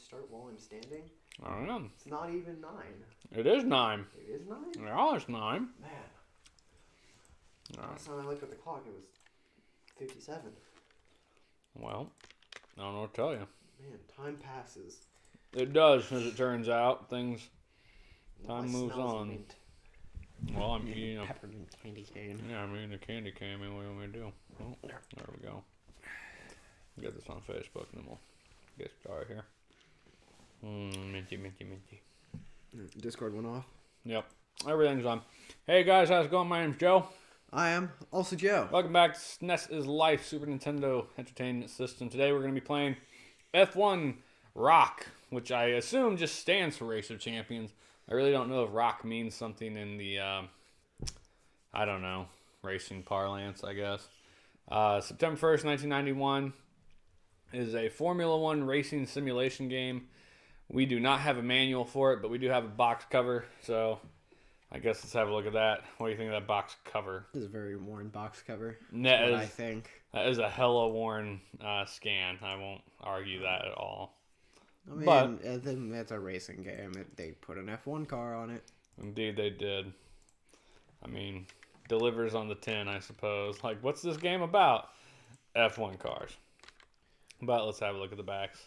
start while I'm standing? I don't know. It's not even 9. It is 9. It is 9? Yeah, it's 9. Man. Right. Last time I looked at the clock, it was 57. Well, I don't know what to tell you. Man, time passes. It does, as it turns out. Time I moves smells on. mint. Well, I'm eating a Peppermint candy cane. Yeah, I'm eating a candy cane. What do you want me to do? Oh, there we go. Get this on Facebook, and then we'll get started here. Minty. Discord went off. Yep, everything's on. Hey guys, how's it going? My name's Joe. I am also Joe. Welcome back to SNES is Life, Super Nintendo Entertainment System. Today we're going to be playing F1 ROC, which I assume just stands for Race of Champions. I really don't know if ROC means something in the, I don't know, racing parlance, I guess. September 1st, 1991 is a Formula One racing simulation game. We do not have a manual for it, but we do have a box cover, so I guess let's have a look at that. What do you think of that box cover? This is a very worn box cover. I think. That is a hella worn scan. I won't argue that at all. I mean, I think that's a racing game. They put an F1 car on it. Indeed, they did. I mean, delivers on the tin, I suppose. Like, what's this game about? F1 cars. But let's have a look at the backs.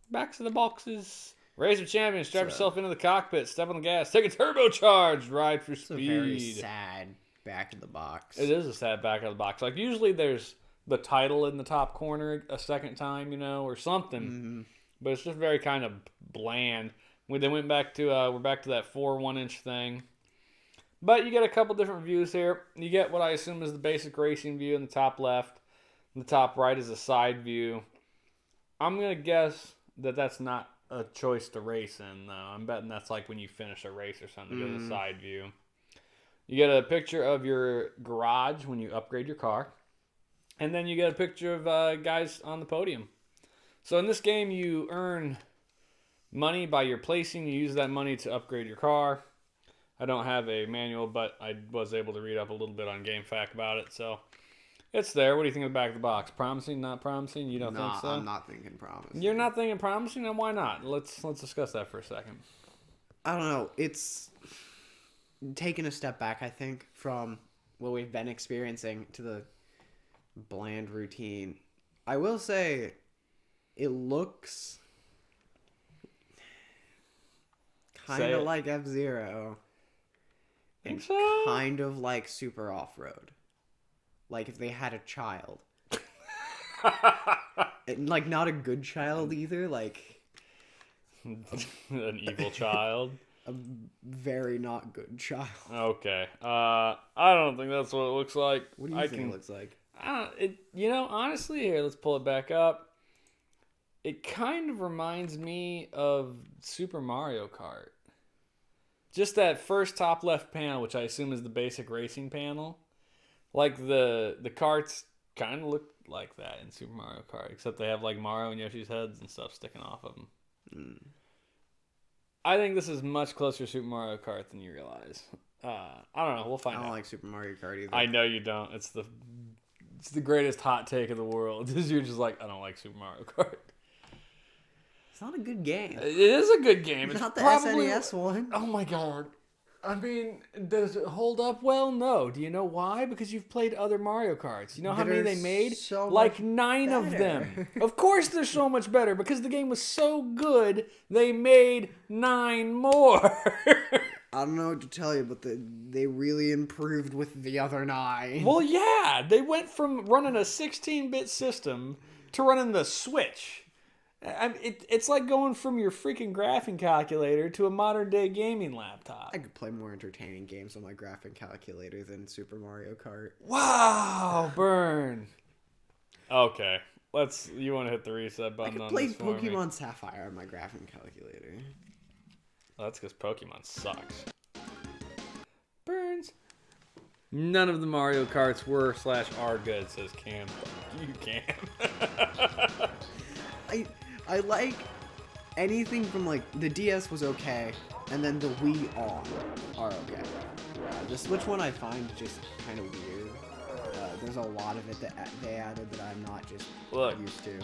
Backs of the boxes. Race of Champions. Strap yourself into the cockpit. Step on the gas. Take a turbocharged ride for speed. It's a very sad back of the box. It is a sad back of the box. Like, usually there's the title in the top corner a second time, or something. Mm-hmm. But it's just very kind of bland. They went back to we're back to that 1-inch thing. But you get a couple different views here. You get what I assume is the basic racing view in the top left. In the top right is a side view. I'm gonna guess that that's not a choice to race in, though. I'm betting that's like when you finish a race or something. Go to the side view. You get a picture of your garage when you upgrade your car. And then you get a picture of guys on the podium. So in this game, you earn money by your placing. You use that money to upgrade your car. I don't have a manual, but I was able to read up a little bit on GameFAQ about it. So it's there. What do you think of the back of the box? Promising, not promising? You don't think so? I'm not thinking promising. You're not thinking promising? Then why not? Let's discuss that for a second. I don't know. It's taking a step back, I think, from what we've been experiencing to the bland routine. I will say it looks kind of like F-Zero and so? kind of like Super Off-Road. Like if they had a child. And like not a good child either, like an evil child. A very not good child. Okay. I don't think that's what it looks like. What do you think it looks like? Honestly, here, let's pull it back up. It kind of reminds me of Super Mario Kart. Just that first top left panel, which I assume is the basic racing panel. Like the karts kind of look like that in Super Mario Kart, except they have like Mario and Yoshi's heads and stuff sticking off of them. I think this is much closer to Super Mario Kart than you realize. I don't know. We'll find out. I don't like Super Mario Kart either. I know you don't. It's the greatest hot take of the world. You're just like, I don't like Super Mario Kart. It's not a good game. It is a good game. It's not the probably, SNES one. Oh my god. I mean, does it hold up well? No. Do you know why? Because you've played other Mario Karts. You know how many they made? So like 9 of them. Of course they're so much better because the game was so good, they made 9 more. I don't know what to tell you, but they really improved with the other 9. Well, yeah. They went from running a 16-bit system to running the Switch. It's like going from your freaking graphing calculator to a modern-day gaming laptop. I could play more entertaining games on my graphing calculator than Super Mario Kart. Wow, burn. Okay, you want to hit the reset button on this for me? I could play Pokemon Sapphire on my graphing calculator. Well, that's because Pokemon sucks. Burns. None of the Mario Karts were/are good, says Cam. You can. I like anything from like the DS was okay, and then the Wii on are okay. The Switch one I find just kind of weird. there's a lot of it that they added that I'm not just used to.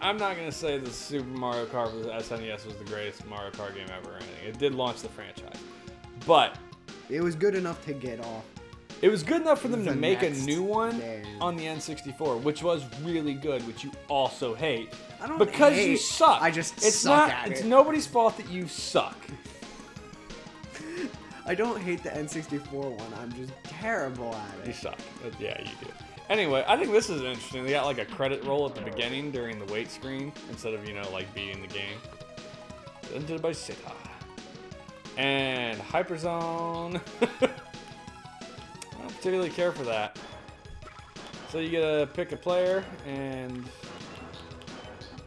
I'm not going to say that Super Mario Kart for the SNES was the greatest Mario Kart game ever or anything. It did launch the franchise. But it was good enough to get off. It was good enough for them to make a new one on the N64, which was really good, which you also hate. I don't because hate. You suck. I just suck at it. It's nobody's fault that you suck. I don't hate the N64 one. I'm just terrible at it. You suck. Yeah, you do. Anyway, I think this is interesting. They got like a credit roll at the beginning during the wait screen instead of, like beating the game. Presented by Sita. And Hyperzone. I don't particularly care for that. So you gotta pick a player and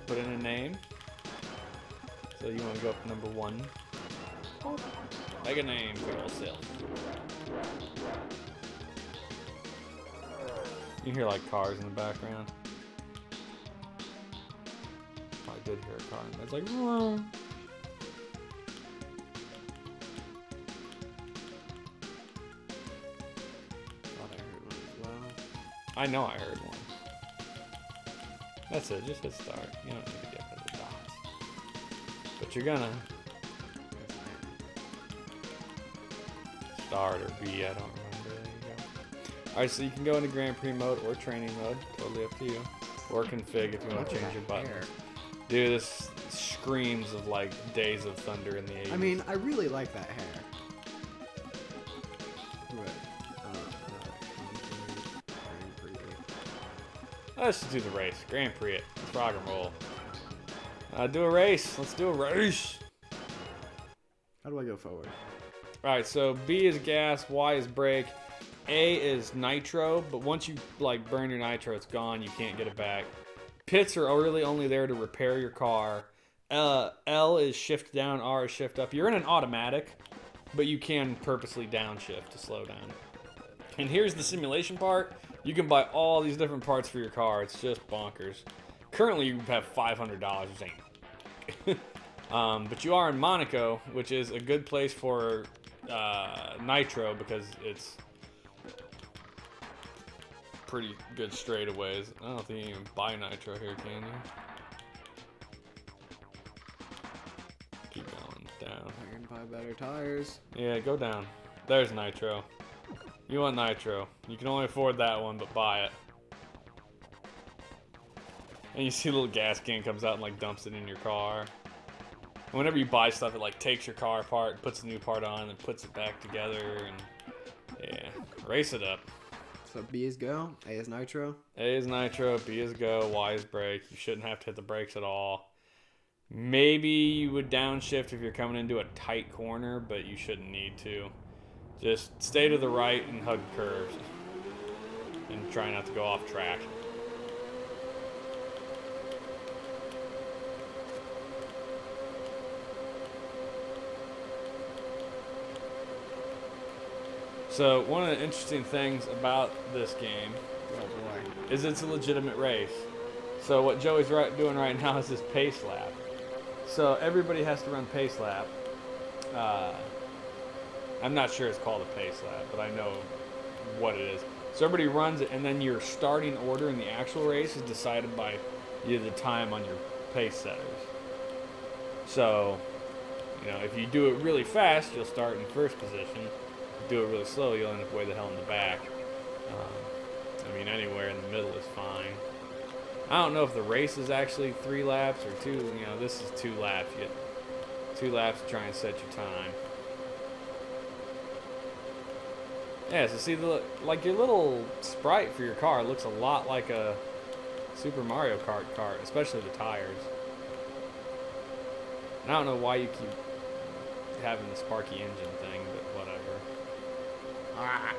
put in a name. So you want to go up to number 1. Make a name for yourself. You hear like cars in the background. I did hear a car. It's like, whoa. I know I heard one. That's it, just hit start. You don't need to get rid of the dots. But you're gonna. Start or B, I don't remember. There you go. Alright, so you can go into Grand Prix mode or training mode. Totally up to you. Or config if you want to change your buttons. Dude, this screams of like Days of Thunder in the 80s. I mean, I really like that hair. Let's just do the race. Grand Prix it. Let's rock and roll. Do a race. Let's do a race. How do I go forward? Alright, so B is gas, Y is brake, A is nitro, but once you like burn your nitro, it's gone. You can't get it back. Pits are really only there to repair your car. L is shift down, R is shift up. You're in an automatic, but you can purposely downshift to slow down. And here's the simulation part. You can buy all these different parts for your car. It's just bonkers. Currently, you have $500. But you are in Monaco, which is a good place for nitro because it's pretty good straightaways. I don't think you can even buy nitro here, can you? Keep going down. I can buy better tires. Yeah, go down. There's nitro. You want nitro. You can only afford that one, but buy it. And you see a little gas can comes out and like dumps it in your car. And whenever you buy stuff, it like takes your car apart, puts a new part on, and puts it back together. And yeah, race it up. So B is go, A is nitro. A is nitro, B is go, Y is brake. You shouldn't have to hit the brakes at all. Maybe you would downshift if you're coming into a tight corner, but you shouldn't need to. Just stay to the right and hug curves. And try not to go off track. So, one of the interesting things about this game is it's a legitimate race. So, what Joey's doing right now is his pace lap. So, everybody has to run pace lap. I'm not sure it's called a pace lap, but I know what it is. So everybody runs it, and then your starting order in the actual race is decided by the time on your pace setters. So, if you do it really fast, you'll start in first position. If you do it really slow, you'll end up way the hell in the back. Anywhere in the middle is fine. I don't know if the race is actually 3 laps or 2. This is 2 laps. You get 2 laps to try and set your time. Yeah, so see, your little sprite for your car looks a lot like a Super Mario Kart cart, especially the tires. And I don't know why you keep having the sparky engine thing, but whatever. Ah.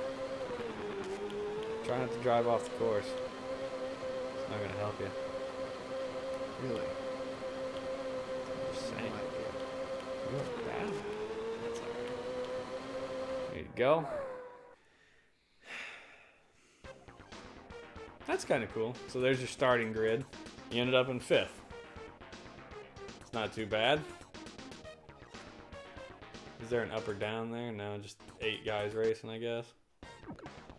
Try not to drive off the course. It's not going to help you. Really? I'm just saying. You are bad. That's alright. There you go. That's kind of cool. So there's your starting grid. You ended up in 5th. It's not too bad. Is there an up or down there? No, just 8 guys racing, I guess.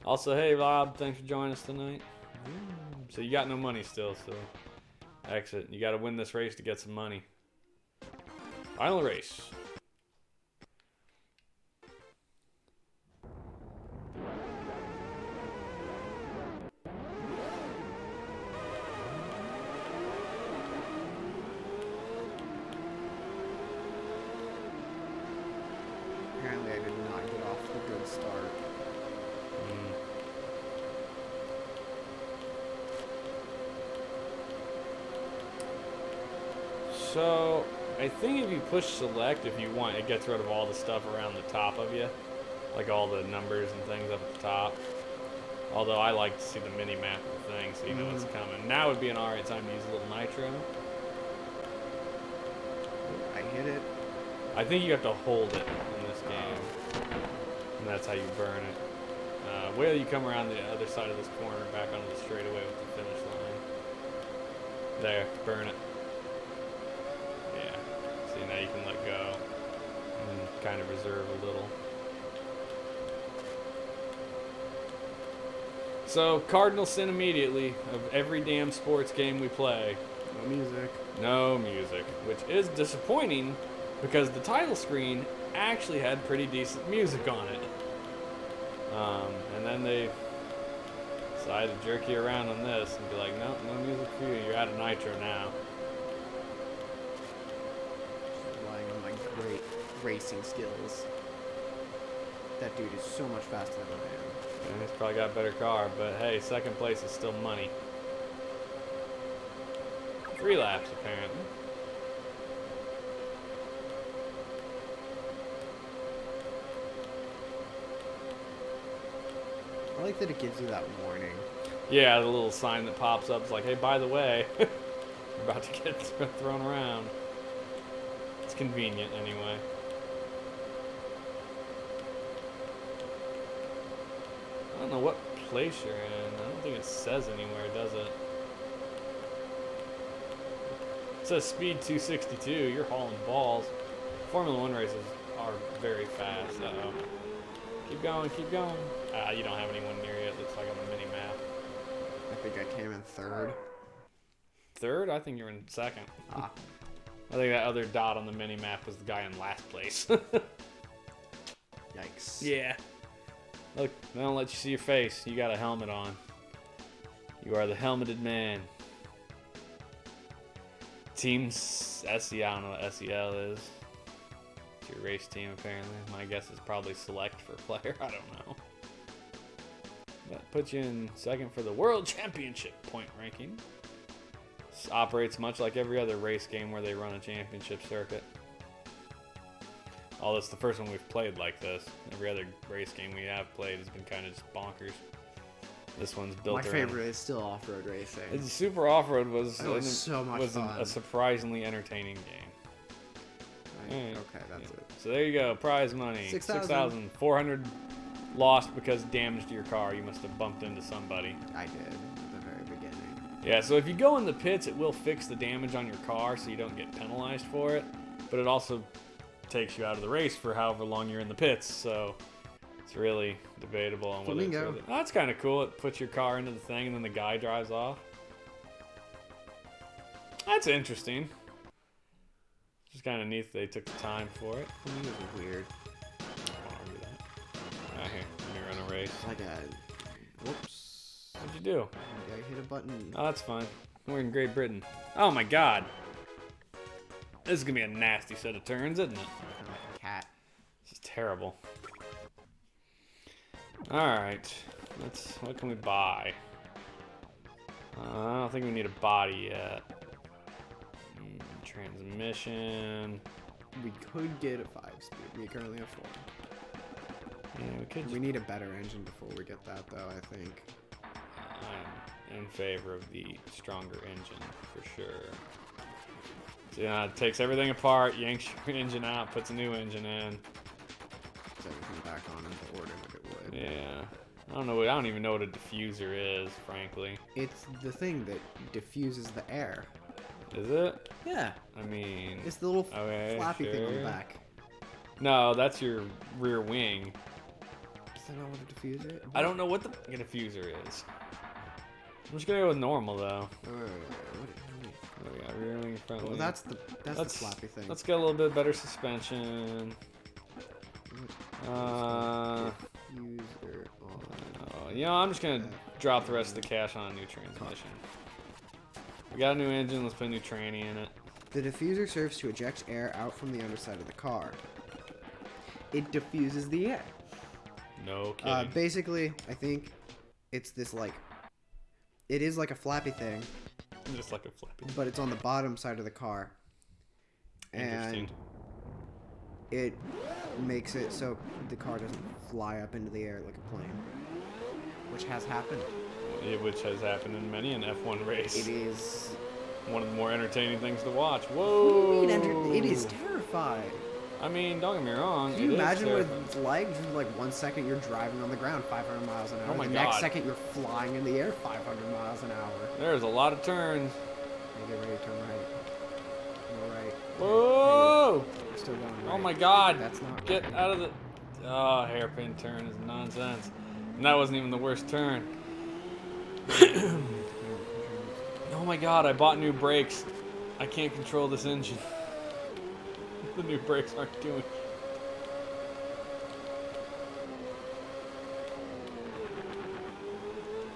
Also, hey Rob, thanks for joining us tonight. So you got no money still, so exit. You got to win this race to get some money. Final race. Apparently, I did not get off the good start. So, I think if you push select, if you want, it gets rid of all the stuff around the top of you. Like all the numbers and things up at the top. Although I like to see the mini map of the thing so you know what's coming. Now would be an alright time to use a little nitro. I hit it. I think you have to hold it in this game. And that's how you burn it. Wait till you come around the other side of this corner back onto the straightaway with the finish line. There, burn it. Yeah. See, now you can let go. And kind of reserve a little. So, cardinal sin immediately of every damn sports game we play. No music. No music. Which is disappointing because the title screen actually had pretty decent music on it. And then they decided to jerk you around on this and be like, no, no music for you. You're out of nitro now. Relying on my great racing skills. That dude is so much faster than I am. And he's probably got a better car, but hey, second place is still money. 3 laps, apparently. I like that it gives you that warning. Yeah, the little sign that pops up is like, hey, by the way, you're about to get thrown around. It's convenient anyway. I don't know what place you're in. I don't think it says anywhere, does it? It says speed 262. You're hauling balls. Formula 1 races are very fast, though. Keep going, keep going. You don't have anyone near you. It looks like on the mini map. I think I came in third. Third? I think you're in second. Ah. I think that other dot on the mini map was the guy in last place. Yikes. Yeah. Look, they don't let you see your face. You got a helmet on. You are the helmeted man. Team SE, I don't know what SEL is. It's your race team, apparently. My guess is probably select for player. I don't know. That puts you in second for the World Championship point ranking. This operates much like every other race game where they run a championship circuit. Although it's the first one we've played like this. Every other race game we have played has been kind of just bonkers. This one's built around... My favorite is still off-road racing. It's Super Off-Road was so much fun. A surprisingly entertaining game. Right. Okay, that's it. So there you go, prize money. 6,400 lost because damage to your car. You must have bumped into somebody. I did at the very beginning. Yeah, so if you go in the pits, it will fix the damage on your car so you don't get penalized for it. But it also takes you out of the race for however long you're in the pits. So it's really debatable on whether it's really... Oh, that's kind of cool. It puts your car into the thing and then the guy drives off. That's interesting. It's kind of neat they took the time for it. I mean, it was weird. Here, let me run a race. Like a... Whoops. What'd you do? I hit a button. Oh, that's fine. We're in Great Britain. Oh my god. This is gonna be a nasty set of turns, isn't it? I'm like a cat. This is terrible. Alright. What can we buy? I don't think we need a body yet. Transmission. We could get a 5-speed. We currently have 4. Yeah, we could. We need a better engine before we get that, though, I think. I'm in favor of the stronger engine, for sure. So, yeah, it takes everything apart, yanks your engine out, puts a new engine in. Puts everything back on into order like it would. Yeah. I don't even know what a diffuser is, frankly. It's the thing that diffuses the air. Is it? Yeah. I mean... It's the little flappy thing on the back. No, that's your rear wing. that not what a diffuser is? I don't know what the fucking diffuser is. I'm just gonna go with normal though. There we go, rear wing, front Well, wing. that's the flappy thing. Let's get a little bit better suspension. Diffuser on. You know, I'm just gonna drop the rest of the cash on a new transmission. We got a new engine. Let's put a new tranny in it. The diffuser serves to eject air out from the underside of the car. It diffuses the air. No kidding. Basically, I think it's this like, it is like a flappy thing, Just like a flappy. but it's on the bottom side of the car, and it makes it so the car doesn't fly up into the air like a plane, which has happened. Which has happened in many an F1 race. It is one of the more entertaining things to watch. Whoa! It is terrifying. I mean, don't get me wrong. Can you imagine what it's like? Like 1 second you're driving on the ground 500 miles an hour. Oh my the God. next second you're flying in the air 500 miles an hour. There's a lot of turns. Hey, get ready to turn right. Go right. Whoa! Hey, you're still going right. Oh my God! That's not Get right. out of the. Oh, hairpin turn is nonsense. And that wasn't even the worst turn. Oh my God! I bought new brakes. I can't control this engine. The new brakes aren't doing.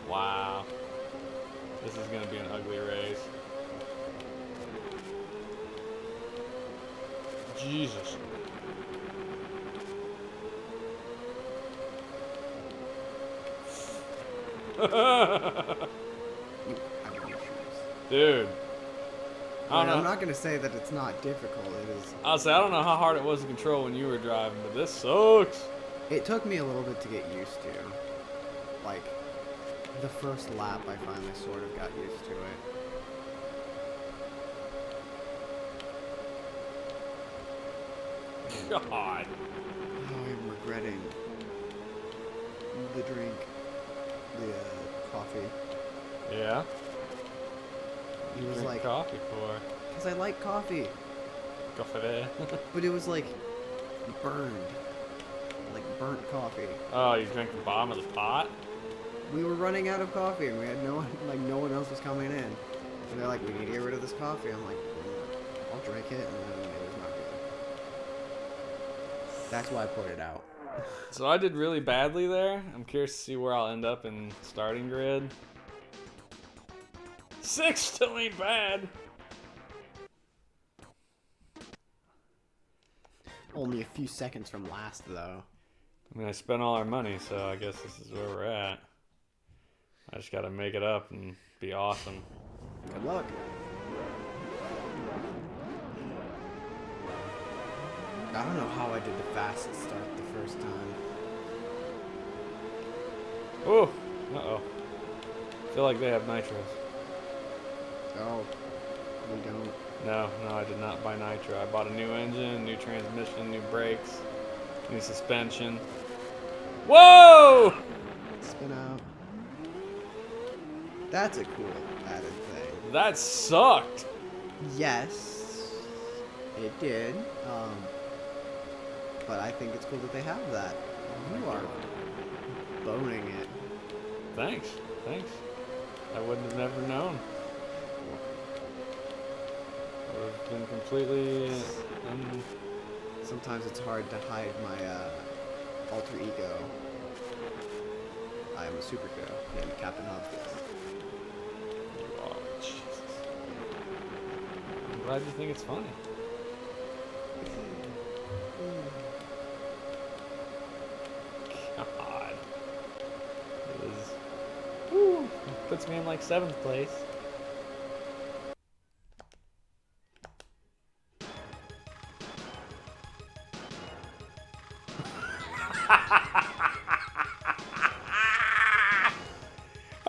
Wow. This is gonna be an ugly race. Jesus. Dude. I'm not gonna say that it's not difficult. It is. I'll say I don't know how hard it was to control when you were driving, but this sucks. It took me a little bit to get used to. Like, the first lap, I finally sort of got used to it. God. Oh, I'm regretting the drink, the coffee. Yeah. It was Drink like, coffee for because I like coffee, coffee. but it was like burned, like burnt coffee. Oh, you drank the bottom of the pot? We were running out of coffee, and we had no one else was coming in. And they're like, we need to get rid of this coffee. I'm like, I'll drink it, and then it was not good. That's why I poured it out. So I did really badly there. I'm curious to see where I'll end up in starting grid. 6 still ain't bad. Only a few seconds from last, though. I mean, I spent all our money, so I guess this is where we're at. I just gotta make it up and be awesome. Good luck. I don't know how I did the fast start the first time. Oh, uh-oh. I feel like they have nitros. Oh, we don't. No, I did not buy nitro. I bought a new engine, new transmission, new brakes, new suspension. Whoa! Spin out. That's a cool added thing. That sucked. Yes, it did. But I think it's cool that they have that. You are boning it. Thanks. I wouldn't have never known. I would have been completely... Sometimes it's hard to hide my alter ego. I am a superhero named Captain Obvious. Oh, Jesus. I'm glad you think it's funny. God. It is... Woo! Puts me in like 7th place.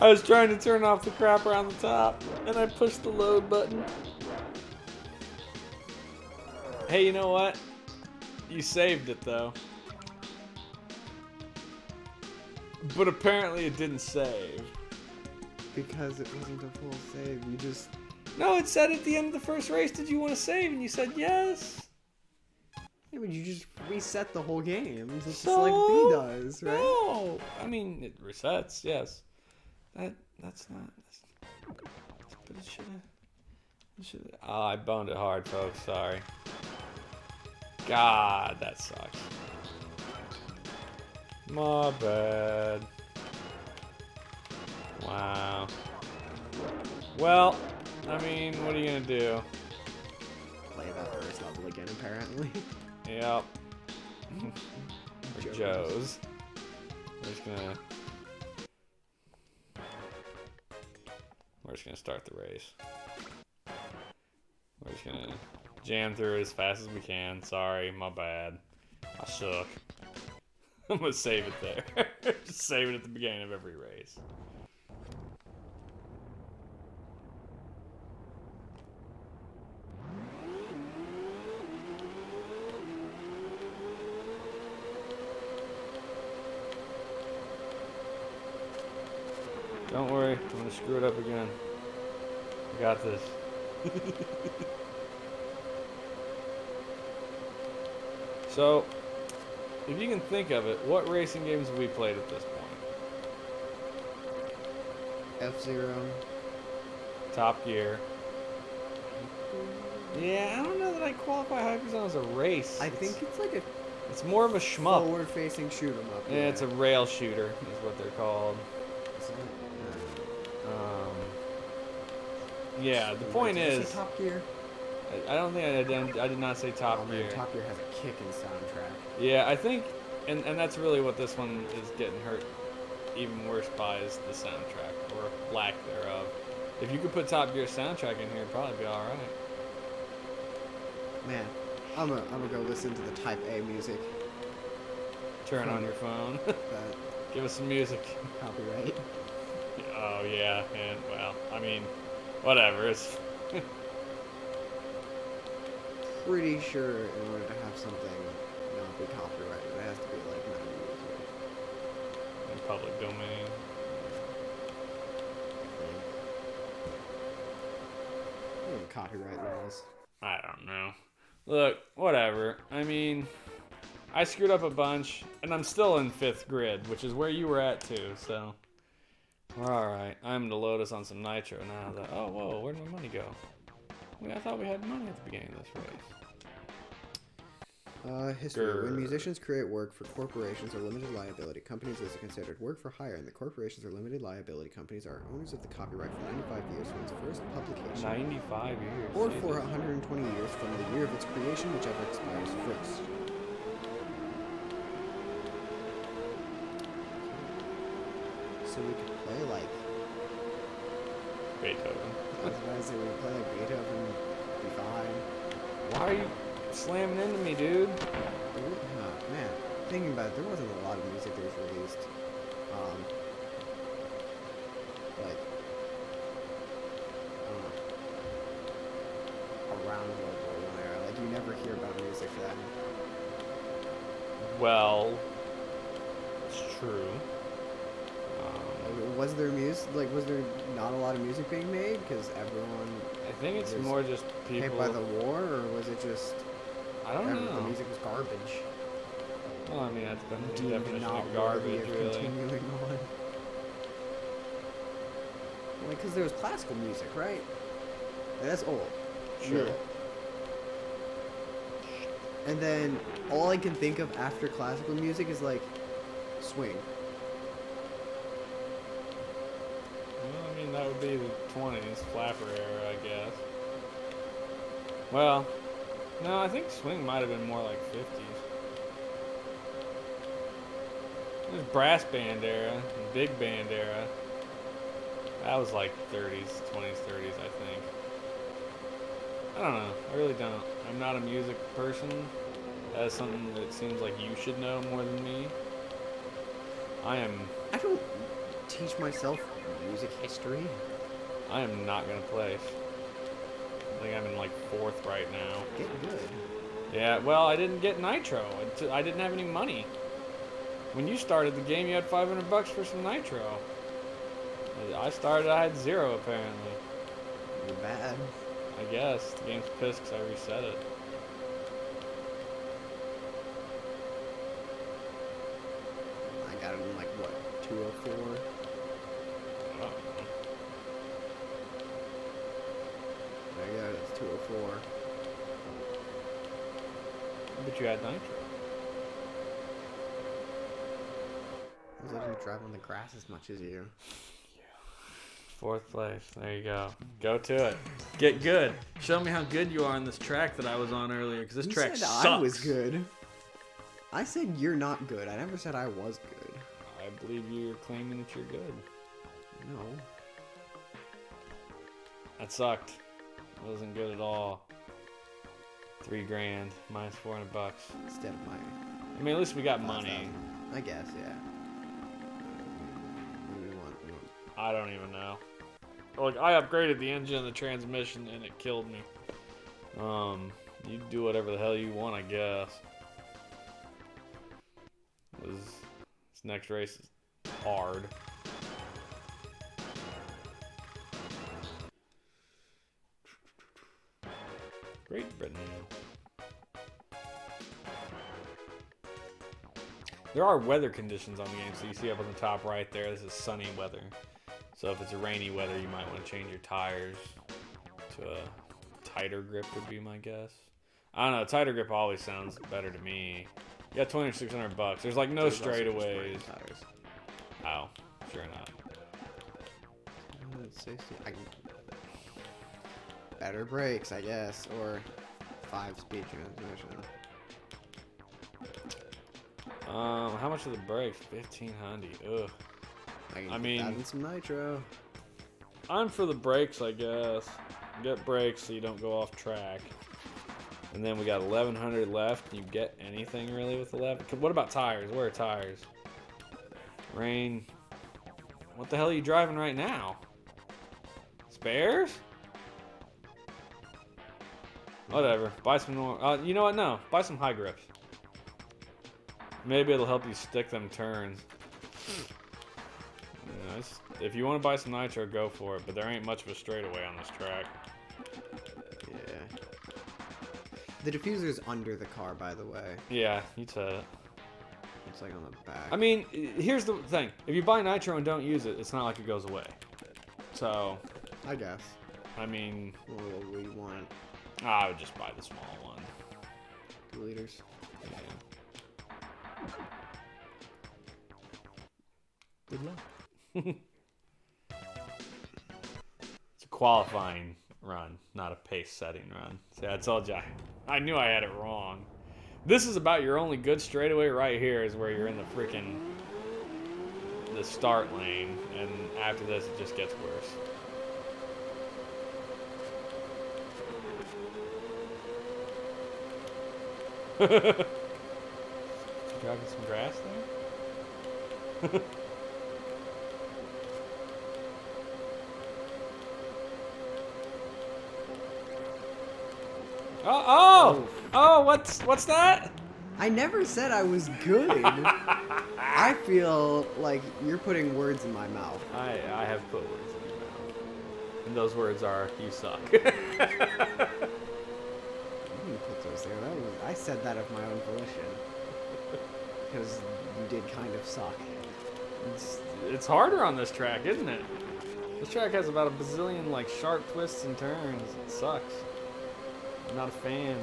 I was trying to turn off the crap around the top, and I pushed the load button. Hey, you know what? You saved it, though. But apparently it didn't save. Because it wasn't a full save. You just... No, it said at the end of the first race, did you want to save? And you said yes. Yeah, Yeah, but you just reset the whole game, just So, like B does, right? No, I mean it resets. Yes, that's not. But it should have. Oh, I boned it hard, folks. Sorry. God, that sucks. My bad. Wow. Well, I mean, what are you gonna do? Play that first level again, apparently. Yep. Or Joe's. We're just gonna start the race. We're just gonna jam through as fast as we can. Sorry, my bad. I suck. I'm gonna save it there. Just save it at the beginning of every race. Don't worry, I'm gonna screw it up again. I got this. So, if you can think of it, what racing games have we played at this point? F-Zero. Top Gear. Yeah, I don't know that I qualify Hyperzone as a race. I think it's like a It's more of a shmup. forward-facing shoot 'em up. Yeah, it's a rail shooter, is what they're called. Yeah, the point Did you is, say Top Gear? I don't think I did not say Top Man, Gear. Top Gear has a kicking soundtrack. Yeah, I think, and that's really what this one is getting hurt even worse by is the soundtrack, or lack thereof. If you could put Top Gear soundtrack in here, it'd probably be alright. Man, I'm gonna go listen to the Type A music. Turn on your phone. That Give us some music. copyright. Oh, yeah, and, well, I mean, whatever. It's Pretty sure in order to have something not be copyrighted, it has to be like non-music. in public domain. Copyright laws. I don't know. Look, whatever. I mean, I screwed up a bunch, and I'm still in 5th grid, which is where you were at too, so. We're alright. I'm gonna load us on some nitro now. Oh, whoa, where'd my money go? Wait, I thought we had money at the beginning of this race. History. When musicians create work for corporations or limited liability companies is considered work for hire, and the corporations or limited liability companies are owners of the copyright for 95 years from its first publication. 95 years. Or Jesus. for 120 years from the year of its creation, whichever expires first. So we could play like Beethoven. I was about to say we could play like Beethoven, be fine. Why are you slamming into me, dude? Man, thinking about it, there wasn't a lot of music that was released. Like, I don't know, around World War I era. Like, you never hear about music then. Well, it's true. Was there music? Like, was there not a lot of music being made because everyone I think it's was more just hit people. by the war, or was it just I don't know. the music was garbage? Well, I mean, that's been the Deemed definition not of worthy garbage, of really. continuing on. Like, because there was classical music, right? That's old. Sure. Real. And then all I can think of after classical music is like swing. Well, I mean, that would be the 20s, flapper era, I guess. Well, no, I think swing might have been more like 50s. There's brass band era, and big band era. That was like 30s, 20s, 30s, I think. I don't know. I really don't. I'm not a music person. That is something that seems like you should know more than me. I don't teach myself music history. I am not gonna place. I think I'm in like 4th right now. Get good. Yeah, well, I didn't get nitro. I didn't have any money. When you started the game, you had $500 for some nitro. I started, I had 0 apparently. You're bad. I guess the game's pissed because I reset it. 204. Oh. There you go, that's 204. But you had nitro. I didn't drive on the grass as much as you. Fourth place. There you go. Go to it. Get good. Show me how good you are on this track that I was on earlier, because this You track said sucks. I was good. I said you're not good. I never said I was good. I believe you're claiming that you're good. No. That sucked. It wasn't good at all. $3,000 minus $400. Instead of my... I mean, at least we got money. 5,000. I guess, yeah. What do we want? I don't even know. Like, I upgraded the engine and the transmission, and it killed me. You do whatever the hell you want, I guess. This next race is hard. Great Britain. There are weather conditions on the game, so you see up on the top right there, this is sunny weather. So if it's a rainy weather, you might want to change your tires to a tighter grip would be my guess. I don't know, tighter grip always sounds better to me. You got $2,600. There's like no straightaways. Oh, sure not. Better brakes, I guess, or 5-speed transmission. How much are the brakes? 1,500. Ugh. I mean, add in some nitro. I'm for the brakes, I guess. Get brakes so you don't go off track. And then we got 1,100 left. Can you get anything really with 11? What about tires? Where are tires? Rain. What the hell are you driving right now? Spares? Whatever. Buy some more. You know what? No. Buy some high grips. Maybe it'll help you stick them turns. If you want to buy some nitro, go for it. But there ain't much of a straightaway on this track. Yeah. The diffuser's under the car, by the way. Yeah, you said it. It's like on the back. I mean, here's the thing. If you buy nitro and don't use it, it's not like it goes away. So... I guess. I mean... What would we want? I would just buy the small one. 2 liters. Yeah. Good luck. It's a qualifying run, not a pace setting run. See, I told you. I knew I had it wrong. This is about your only good straightaway right here is where you're in the start lane, and after this it just gets worse. Driving some grass there? Oh, what's that? I never said I was good. I feel like you're putting words in my mouth. I have put words in your mouth. And those words are, you suck. You didn't put those there. I said that of my own volition. Because you did kind of suck. It's harder on this track, isn't it? This track has about a bazillion like sharp twists and turns. It sucks. I'm not a fan.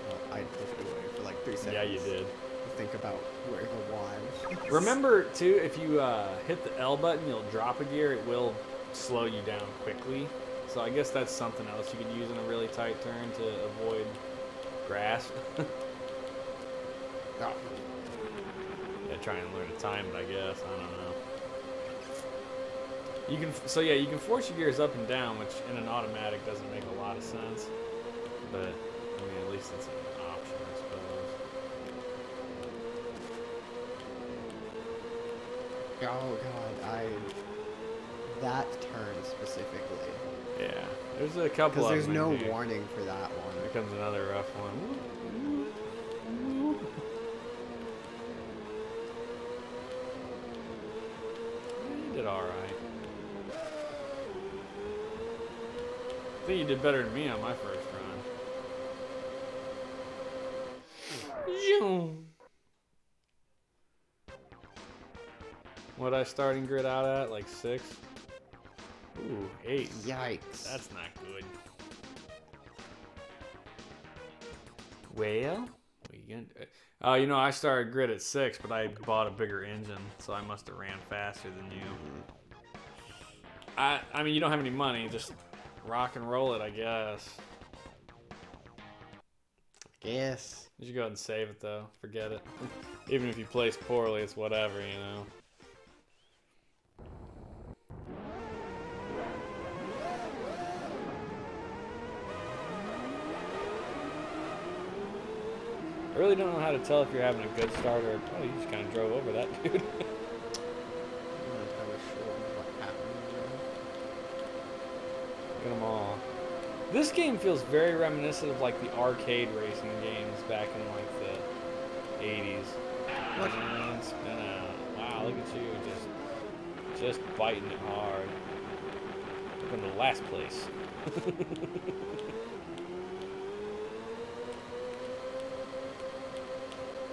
Well, I looked away for like 3 seconds. Yeah, you did. To think about where the why was. Remember, too, if you hit the L button, you'll drop a gear. It will slow you down quickly. So I guess that's something else you could use in a really tight turn to avoid grass. Oh. Yeah, try and learn to time it, I guess. I don't know. You can force your gears up and down, which in an automatic doesn't make a lot of sense. But, I mean, at least it's an option, I suppose. Oh god, that turn specifically. Yeah, there's a couple of them. Because there's no here. warning for that one. Here comes another rough one. You did alright. I think you did better than me on my first run. What I starting grid out at? Like 6? Ooh, 8. Yikes. That's not good. Well, oh, you know, I started grid at 6, but I bought a bigger engine, so I must have ran faster than you. I mean, you don't have any money, just rock and roll it, I guess. Yes. You should go ahead and save it, though. Forget it. Even if you place poorly, it's whatever, you know. I really don't know how to tell if you're having a good start or... Oh, you just kind of drove over that, dude. I'm not entirely sure what happened. Look at them all. This game feels very reminiscent of like the arcade racing games back in like the 80s. What? And spin out. Wow, look at you, just biting it hard. Look in the last place.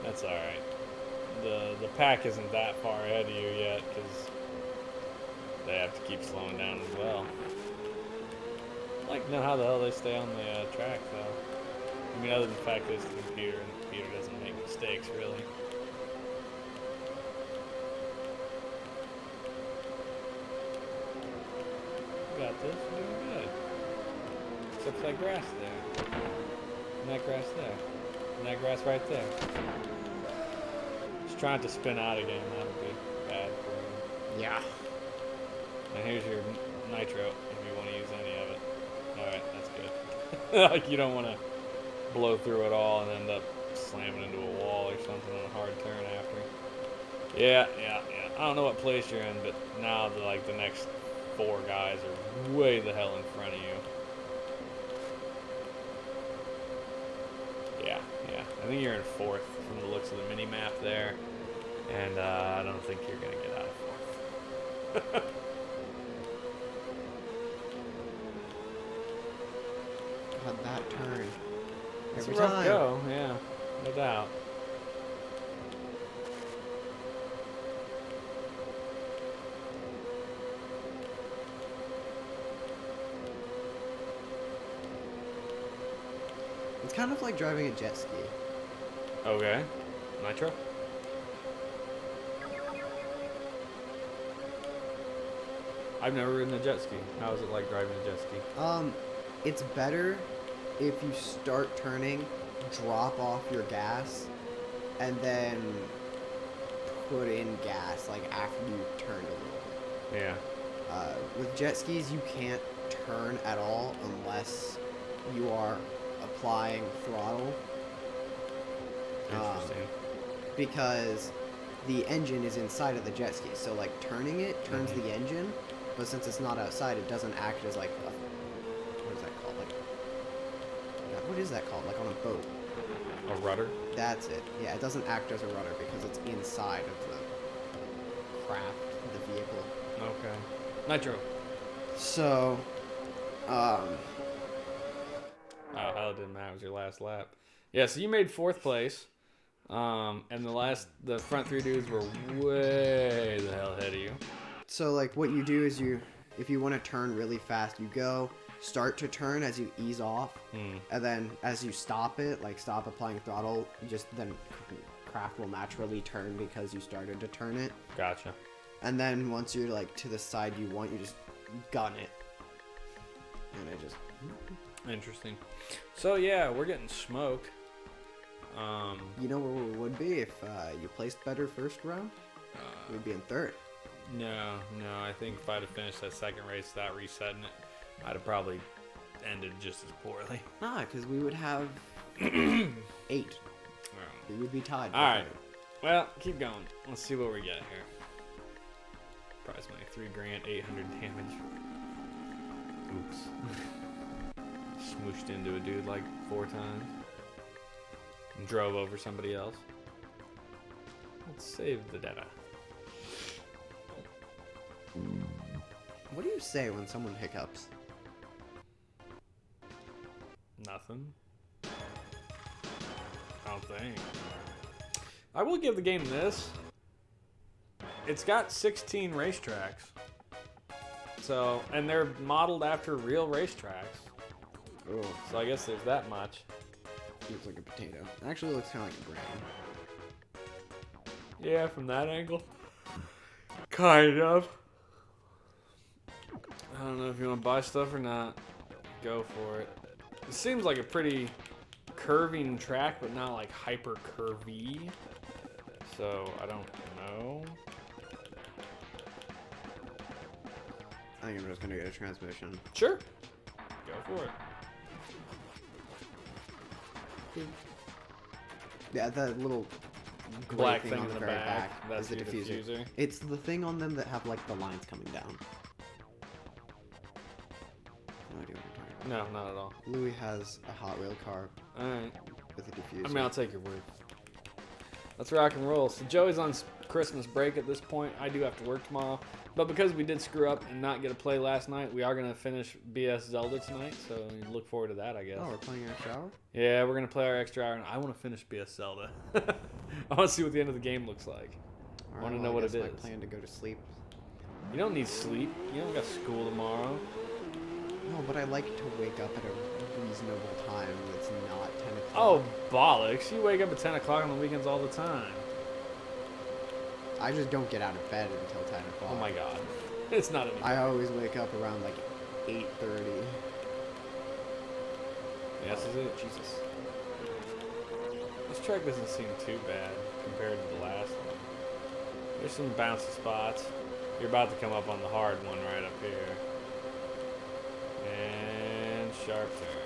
That's all right. The pack isn't that far ahead of you yet because they have to keep slowing down as well. I'd like to know how the hell they stay on the track, though. I mean, other than the fact that it's the computer, and the computer doesn't make mistakes, really. You got this. You're doing good. Except for that grass there. And that grass there. And that grass right there. Just trying to spin out again. That would be bad for you. Yeah. And here's your nitro, if you want to use any of it. Alright, that's good. Like, you don't want to blow through it all and end up slamming into a wall or something on a hard turn after. Yeah. I don't know what place you're in, but now the next 4 guys are way the hell in front of you. Yeah. I think you're in 4th from the looks of the mini-map there. And I don't think you're going to get out of 4th. How'd that turn? It's Every a rough time. go, yeah, no doubt. It's kind of like driving a jet ski. Okay. Nitro? I've never ridden a jet ski. How is it like driving a jet ski? It's better if you start turning, drop off your gas, and then put in gas like after you turned a little bit. Yeah. With jet skis, you can't turn at all unless you are applying throttle. Interesting. Because the engine is inside of the jet ski, so like turning it turns the engine, but since it's not outside, it doesn't act as like a, what is that called? Like, what is that called? Like on a boat. A rudder? That's it. Yeah, it doesn't act as a rudder because it's inside of the craft, the vehicle. Okay. Nitro. So, Oh, hell, it didn't matter. It was your last lap. Yeah, so you made 4th place. And the front 3 dudes were way the hell ahead of you. So like what you do is if you want to turn really fast, you go start to turn as you ease off, and then as you stop it, like stop applying throttle, then craft will naturally turn because you started to turn it. Gotcha. And then once you're like to the side you want, you just gun it, and it just. Interesting. So yeah, we're getting smoked. You know where we would be if you placed better first round? We'd be in 3rd. No. I think if I'd have finished that second race without resetting it, I'd have probably ended just as poorly. Because we would have 8. We would be tied. All right. Well, keep going. Let's see what we get here. Prize money, $3,800 damage. Oops. Smooshed into a dude like 4 times. And drove over somebody else. Let's save the data. What do you say when someone hiccups? Nothing. I don't think. I will give the game this. it's got 16 racetracks. So, and they're modeled after real racetracks. Oh, So I guess there's that much. looks like a potato. It actually looks kind of like a brain. Yeah, from that angle. Kind of. I don't know if you want to buy stuff or not. Go for it. It seems like a pretty curving track, but not like hyper curvy. So I don't know. I think I'm just gonna get a transmission. Sure. Go for it. Yeah, that little gray Black thing thing on in the the very back. back That's is the your diffuser. diffuser. It's the thing on them that have like the lines coming down. No idea what I'm talking about. No, not at all. Louis has a Hot Wheel car Alright. with a diffuser. I mean, I'll take your word. Let's rock and roll. So Joey's on Christmas break at this point. I do have to work tomorrow. But because we did screw up and not get to play last night, we are going to finish BS Zelda tonight. So look forward to that, I guess. Oh, we're playing an extra hour? Yeah, we're going to play our extra hour, and I want to finish BS Zelda. I want to see what the end of the game looks like. I want to know what it I is. plan to go to sleep. You don't need sleep. You don't got school tomorrow. No, but I like to wake up at a reasonable time that's not 10 o'clock. Oh, bollocks. You wake up at 10 o'clock on the weekends all the time. I just don't get out of bed until 10 o'clock. Oh, my God. It's not any. I always wake up around like 8:30. Yes, is it? Jesus. This track doesn't seem too bad compared to the last one. There's some bouncy spots. You're about to come up on the hard one right up here. And sharp turn.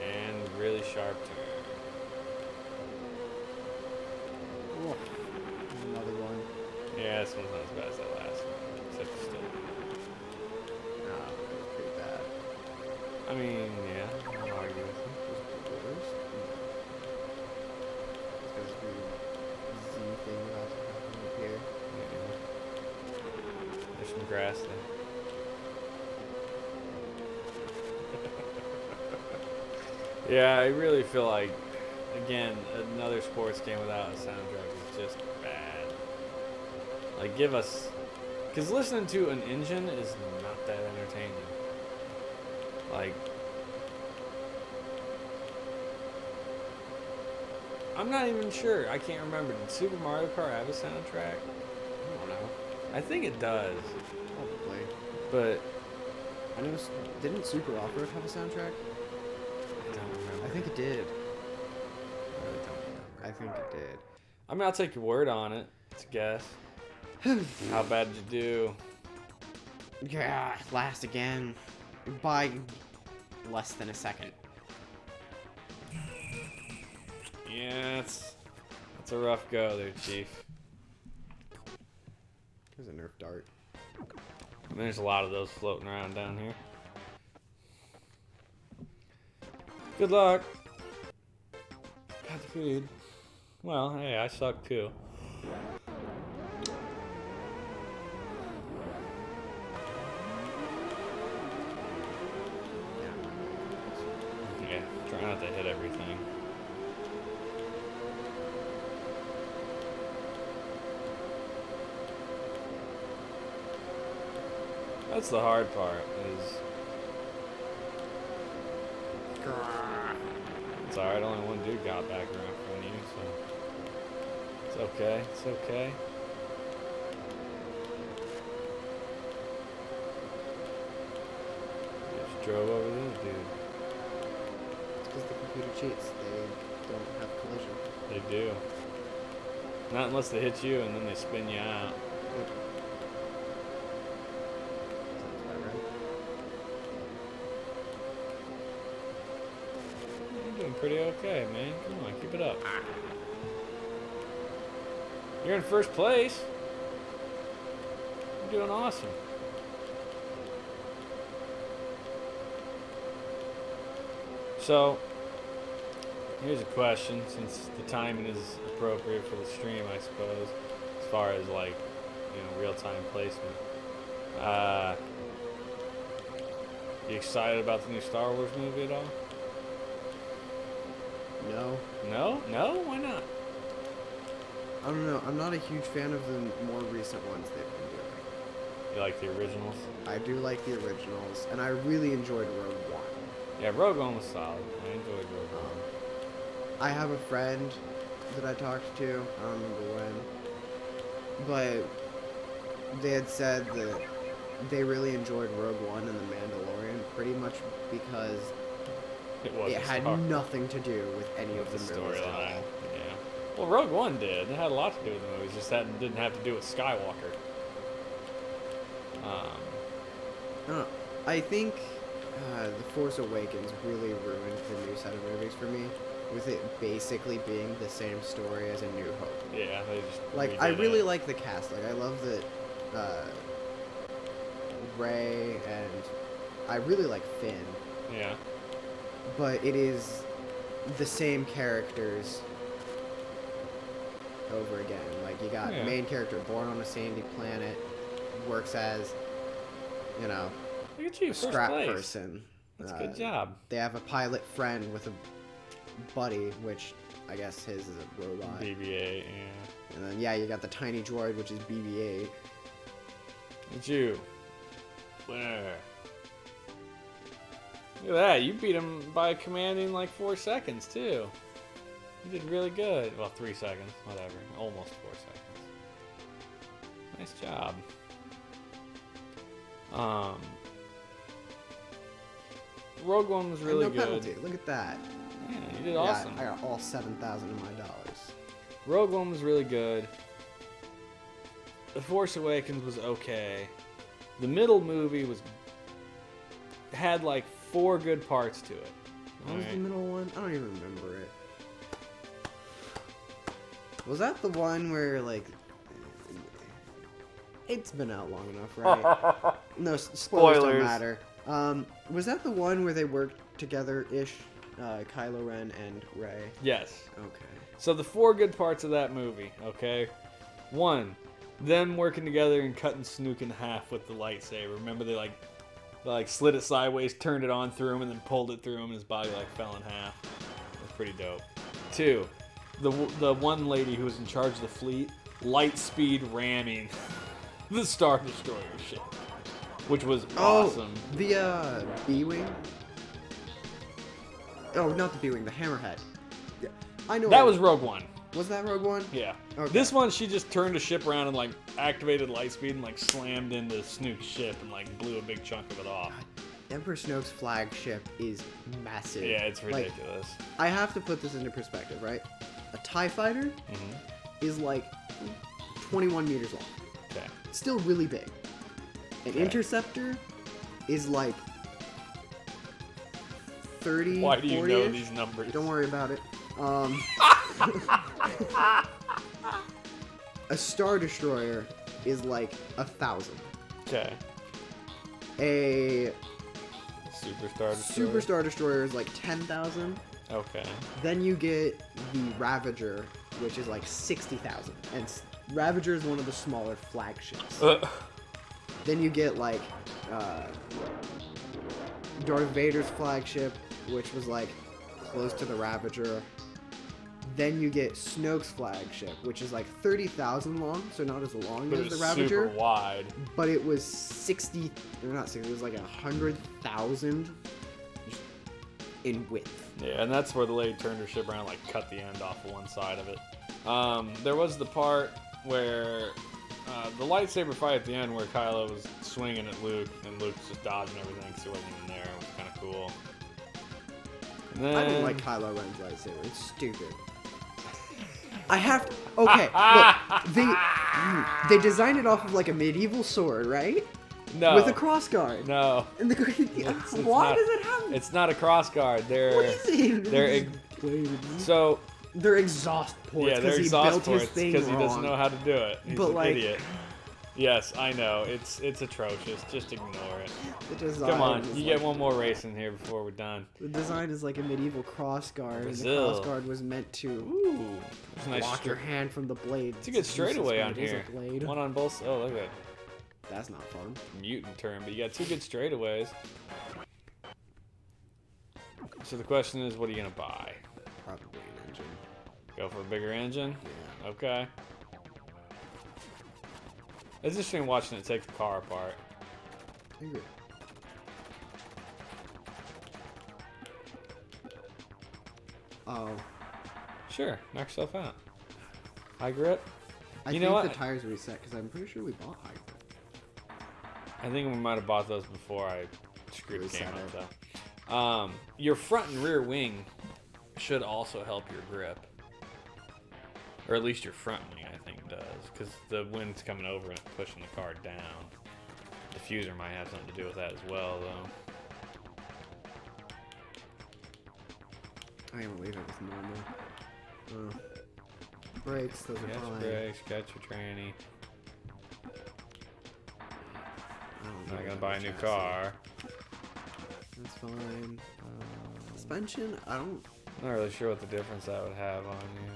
And really sharp turn. Oh, another one. Yeah, this one's not as bad as that last one. Except it's still. Nah, that's pretty bad. I mean, yeah, I'll argue with you. Because the Z thing about to happen up here. Yeah. There's some grass there. Yeah, I really feel like, again, another sports game without a soundtrack is just bad. Like, give us... Because listening to an engine is not that entertaining. Like... I'm not even sure. I can't remember. Did Super Mario Kart have a soundtrack? I don't know. I think it does. Probably. But... I know. Didn't Super Off-Road have a soundtrack? I don't remember. I think it did. I really don't remember. I think it did. I mean, I'll take your word on it. It's a guess. How bad did you do? Yeah, last again. By less than a second. Yeah, that's a rough go there, Chief. There's a Nerf dart. I mean, there's a lot of those floating around down here. Good luck. Got the food. Well, hey, I suck too. Yeah, try not to hit everything. That's the hard part, is... It's alright, only one dude got back around from you, so... It's okay, it's okay. Just drove over this dude. It's because the computer cheats. They don't have collision. They do. Not unless they hit you and then they spin you out. Sounds about right. You're doing pretty okay, man. Come on, keep it up. You're in first place. You're doing awesome. So, here's a question, since the timing is appropriate for the stream, I suppose, as far as like, you know, real-time placement. You excited about the new Star Wars movie at all? No. No? No? Why not? I don't know. I'm not a huge fan of the more recent ones they've been doing. You like the originals? I do like the originals, and I really enjoyed Rogue One. Yeah, Rogue One was solid. I enjoyed Rogue One. I have a friend that I talked to, I don't remember when, but they had said that they really enjoyed Rogue One and The Mandalorian pretty much because it had nothing to do with any of the storyline. Yeah. Well, Rogue One did. It had a lot to do with the movies. Just didn't have to do with Skywalker. I think The Force Awakens really ruined the new set of movies for me, with it basically being the same story as A New Hope. Yeah, they just I really like the cast. I love that Rey, and I really like Finn. Yeah. But it is the same characters over again. Like, you got main character born on a sandy planet, works as, look at you, a scrap first place. person. That's a good job. They have a pilot friend with a buddy, which I guess his is a robot. BB-8, yeah. And then, you got the tiny droid, which is BB-8. Look at you. Winner. Look at that. You beat him by commanding like 4 seconds, too. You did really good. Well, 3 seconds. Whatever. Almost 4 seconds. Nice job. Rogue One was really no good. penalty. Look at that. Yeah, you did awesome. I got all 7,000 of my dollars. Rogue One was really good. The Force Awakens was okay. The middle movie had like 4 good parts to it. What was the middle one? I don't even remember it. Was that the one where, like... It's been out long enough, right? No, spoilers don't matter. Was that the one where they worked together-ish? Kylo Ren and Rey? Yes. Okay. So the 4 good parts of that movie, okay? 1, them working together and cutting Snoke in half with the lightsaber. Remember they slid it sideways, turned it on through him, and then pulled it through him, and his body fell in half. It was pretty dope. 2, the one lady who was in charge of the fleet, light speed ramming the Star Destroyer ship, which was awesome. The B-Wing? Oh, not the B-Wing, the Hammerhead. Yeah, I know. That was Rogue One. Was that Rogue One? Yeah. Okay. This one, she just turned the ship around and activated lightspeed and slammed into Snoke's ship and blew a big chunk of it off. Emperor Snoke's flagship is massive. Yeah, it's ridiculous. I have to put this into perspective, right? A TIE fighter is 21 meters long. Okay. Still really big. An interceptor is 30, Why do you 40-ish? know these numbers? Don't worry about it. A Star Destroyer is 1,000. Okay. A Super Star Destroyer. Super Star Destroyer is 10,000. Okay. Then you get the Ravager, which is 60,000. And Ravager is one of the smaller flagships. Then you get Darth Vader's flagship, which was close to the Ravager. Then you get Snoke's flagship, which is 30,000 long, so not as long as the Ravager. Super wide. But it was 60, or not 60, it was 100,000 in width. Yeah, and that's where the lady turned her ship around, cut the end off of one side of it. There was the part where the lightsaber fight at the end where Kylo was swinging at Luke, and Luke's just dodging everything because he wasn't even there. It was kind of cool. And then... I don't like Kylo Ren's lightsaber. It's stupid. I have to... Okay, look. They designed it off of a medieval sword, right? No. With a crossguard. No. And why does it have... It's not a crossguard. What is it? So... They're exhaust ports. Yeah, they're exhaust ports because he wrong. doesn't know how to do it. He's But an idiot. Yes, I know. It's atrocious. Just ignore it. Come on, you get one more race in here before we're done. The design is like a medieval crossguard. Brazil. The crossguard was meant to nice block your hand from the blade. It's a good straightaway on here. Blade. One on both. Oh, look at that. That's not fun. Mutant term, but you got 2 good straightaways. So the question is, what are you gonna buy? Probably an engine. Go for a bigger engine? Yeah. Okay. It's interesting watching it take the car apart. I agree. Oh. Sure, knock yourself out. High grip? I You think know what? the tires reset because I'm pretty sure we bought high grip. I think we might have bought those before I screwed the game Reset up, it. though. Your front and rear wing should also help your grip. Or at least your front wing, I think, does. Because the wind's coming over and it's pushing the car down. Diffuser might have something to do with that as well, though. I can't believe it was normal. Brakes, those are Catch your fine. brakes, catch your tranny. Not gonna buy a new car. That's fine. Suspension, I'm Not really sure what the difference that would have on you.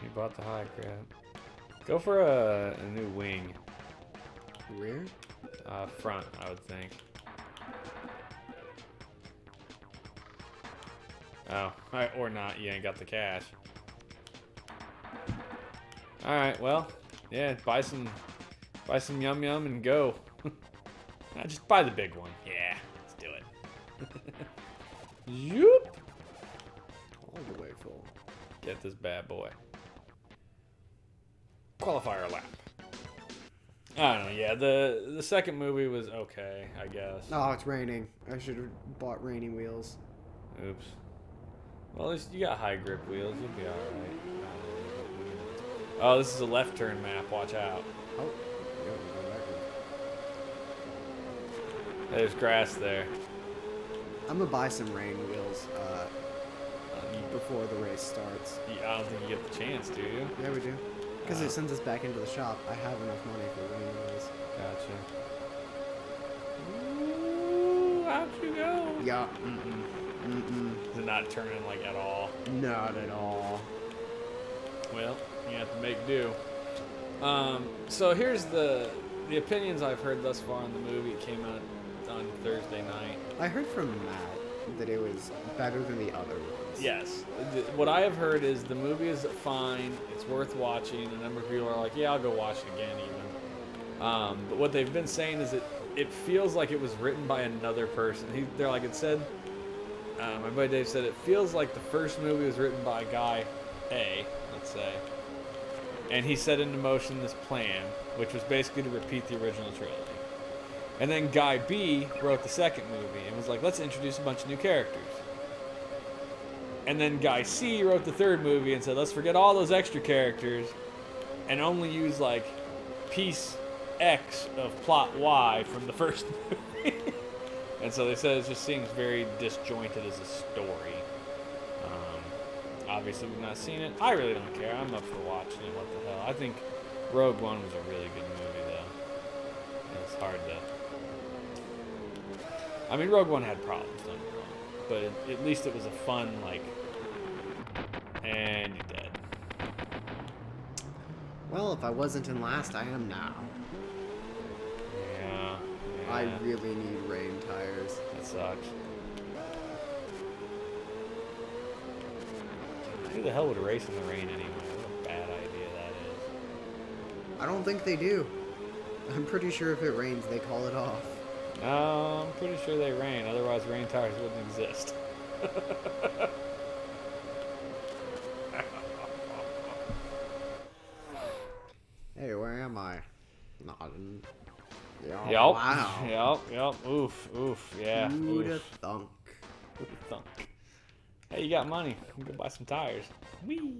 You bought the high grip. Go for a new wing. rear. Front, I would think. Oh, alright, or not. You ain't got the cash. Alright, well, yeah, buy some yum yum and go. Nah, just buy the big one. Yeah, let's do it. Yoop! All the way full. Get this bad boy. Qualifier lap. I don't know, yeah, the second movie was okay, I guess. Oh, it's raining. I should have bought raining wheels. Oops. Well, at least you got high grip wheels. You'll be alright. Oh, this is a left turn map. Watch out. Oh, yeah, we go backwards. There's grass there. I'm gonna buy some rain wheels before the race starts. I don't think you get the chance, do you? Yeah, we do. Because it sends us back into the shop. I have enough money for rain wheels. Gotcha. Ooh, out you go. Yeah. Is it not turning like at all? Not at all. Well, you have to make do. So here's the opinions I've heard thus far on the movie. It came out on Thursday night. I heard from Matt that it was better than the other ones. Yes. What I have heard is the movie is fine. It's worth watching. A number of people are like, yeah, I'll go watch it again even. But what they've been saying is it feels like it was written by another person. They're like, it said, my buddy Dave said, it feels like the first movie was written by guy A, let's say. And he set into motion this plan, which was basically to repeat the original trilogy. And then guy B wrote the second movie and was like, let's introduce a bunch of new characters. And then guy C wrote the third movie and said, let's forget all those extra characters and only use like piece X of plot Y from the first movie. And so they said it just seems very disjointed as a story. Obviously we've not seen it. I really don't care. I'm up for watching it. What the hell. I think Rogue One was a really good movie though. It's hard to... I mean, Rogue One had problems, don't get me wrong. But at least it was a fun, like... And you're dead. Well, if I wasn't in last, I am now. Yeah. I really need rain tires. That sucks. Who the hell would race in the rain anyway? What a bad idea that is. I don't think they do. I'm pretty sure if it rains, they call it off. No, I'm pretty sure they rain. Otherwise, rain tires wouldn't exist. Hey, where am I? Nodding. Yeah, Yep. wow. Yep. Oof. Yeah. Who'da Oof. thunk? Who'da thunk? Hey, you got money. You can go buy some tires. Whee!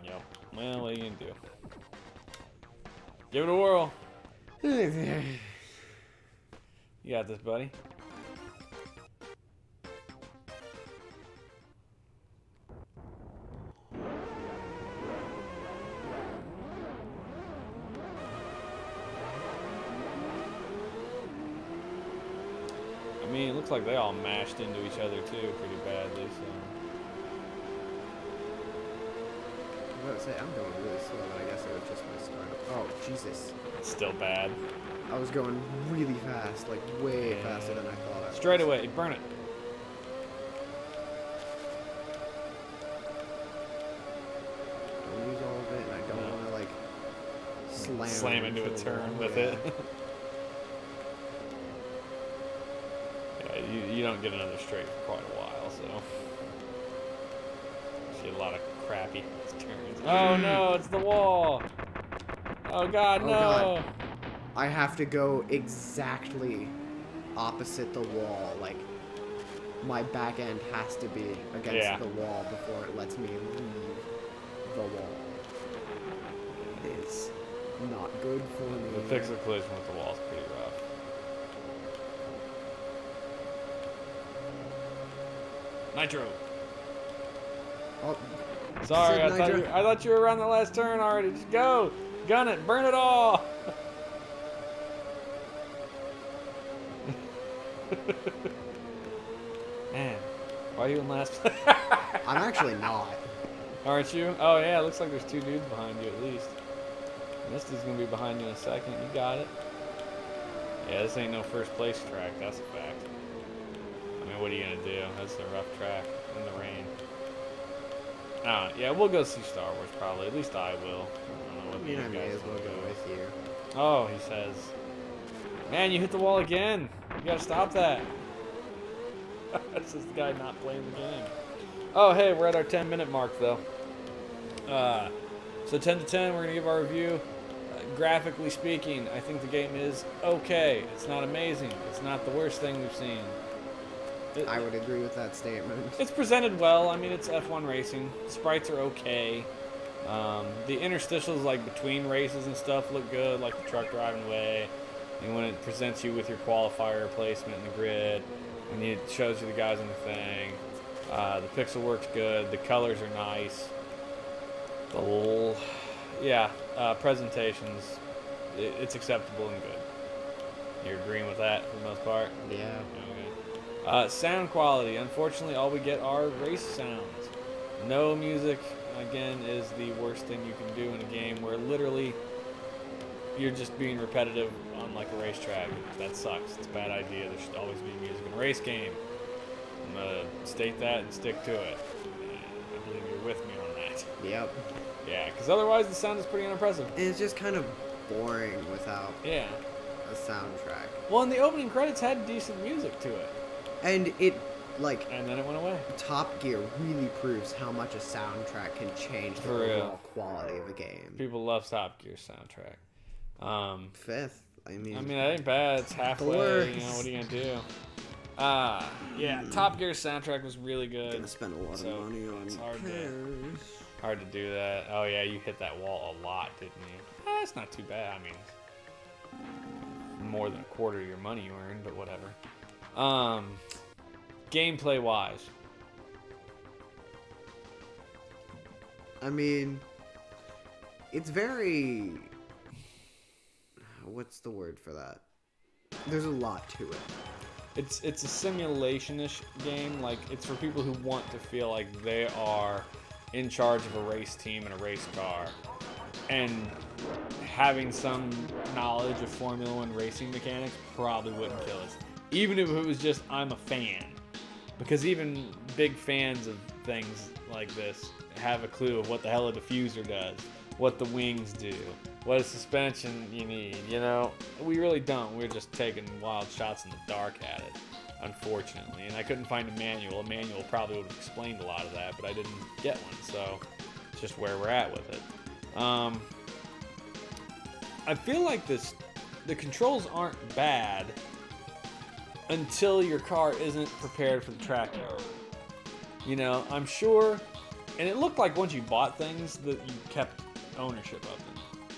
Yep. Well, what are you gonna do? Give it a whirl. You got this, buddy. I mean, it looks like they all mashed into each other too pretty badly, so. was gonna say, I'm going really slow, but I guess it was just my startup. Oh, Jesus. It's still bad. I was going really fast, like way faster than I thought I was. Straight away, burn it. Don't use all of it, and I don't want to, like, slam into a turn with it. Yeah, you don't get another straight for quite a while, so. See a lot of crappy turns. Oh no, it's the wall! Oh god, no! God. I have to go exactly opposite the wall. Like, my back end has to be against the wall before it lets me leave the wall. It is not good for me. The pixel collision with the wall is pretty rough. Nitro! Oh, sorry, I thought you were around the last turn already. Just go! Gun it! Burn it all! Man, why are you in last place? I'm actually not. Aren't you? Oh yeah, it looks like there's two dudes behind you at least. And this dude's gonna be behind you in a second. You got it. Yeah, this ain't no first place track, that's a fact. I mean, what are you gonna do? That's a rough track in the rain. Yeah, we'll go see Star Wars probably. At least I will. I don't know what I may as well go with you. Oh, he says. Man, you hit the wall again. You gotta stop that. That's just the guy not playing the game. Oh, hey, we're at our 10-minute mark, though. So 10 to 10, we're going to give our review. Graphically speaking, I think the game is okay. It's not amazing. It's not the worst thing we've seen. I would agree with that statement. It's presented well. I mean, it's F1 racing. Sprites are okay. The interstitials, like between races and stuff, look good, like the truck driving away. And when it presents you with your qualifier placement in the grid, and it shows you the guys in the thing. The pixel work's good. The colors are nice. Presentations, it's acceptable and good. You're agreeing with that for the most part? Yeah. Okay. Sound quality. Unfortunately, all we get are race sounds. No music, again, is the worst thing you can do in a game where literally you're just being repetitive on like a racetrack. That sucks. It's a bad idea. There should always be music in a race game. I'm going to state that and stick to it. I believe you're with me on that. Yep. Yeah, because otherwise the sound is pretty unimpressive. And it's just kind of boring without a soundtrack. Well, and the opening credits had decent music to it. And it, like... And then it went away. Top Gear really proves how much a soundtrack can change the overall quality of a game. People love Top Gear's soundtrack. Fifth. I mean, that ain't bad. It's halfway. You know, what are you going to do? Top Gear's soundtrack was really good. Gonna spend a lot of money on it's hard to do that. Oh yeah, you hit that wall a lot, didn't you? It's not too bad. I mean, more than a quarter of your money you earned, but whatever. Gameplay wise, I mean, it's very... What's the word for that? There's a lot to it. It's a simulation-ish game. Like, it's for people who want to feel like they are in charge of a race team and a race car. And having some knowledge of Formula One racing mechanics probably wouldn't kill us. Even if it was just, I'm a fan. Because even big fans of things like this have a clue of what the hell a diffuser does, what the wings do, what a suspension you need, you know? We really don't. We're just taking wild shots in the dark at it, unfortunately. And I couldn't find a manual. A manual probably would have explained a lot of that, but I didn't get one, so it's just where we're at with it. I feel like the controls aren't bad until your car isn't prepared for the track yard. You know, I'm sure, and it looked like once you bought things that you kept ownership of them.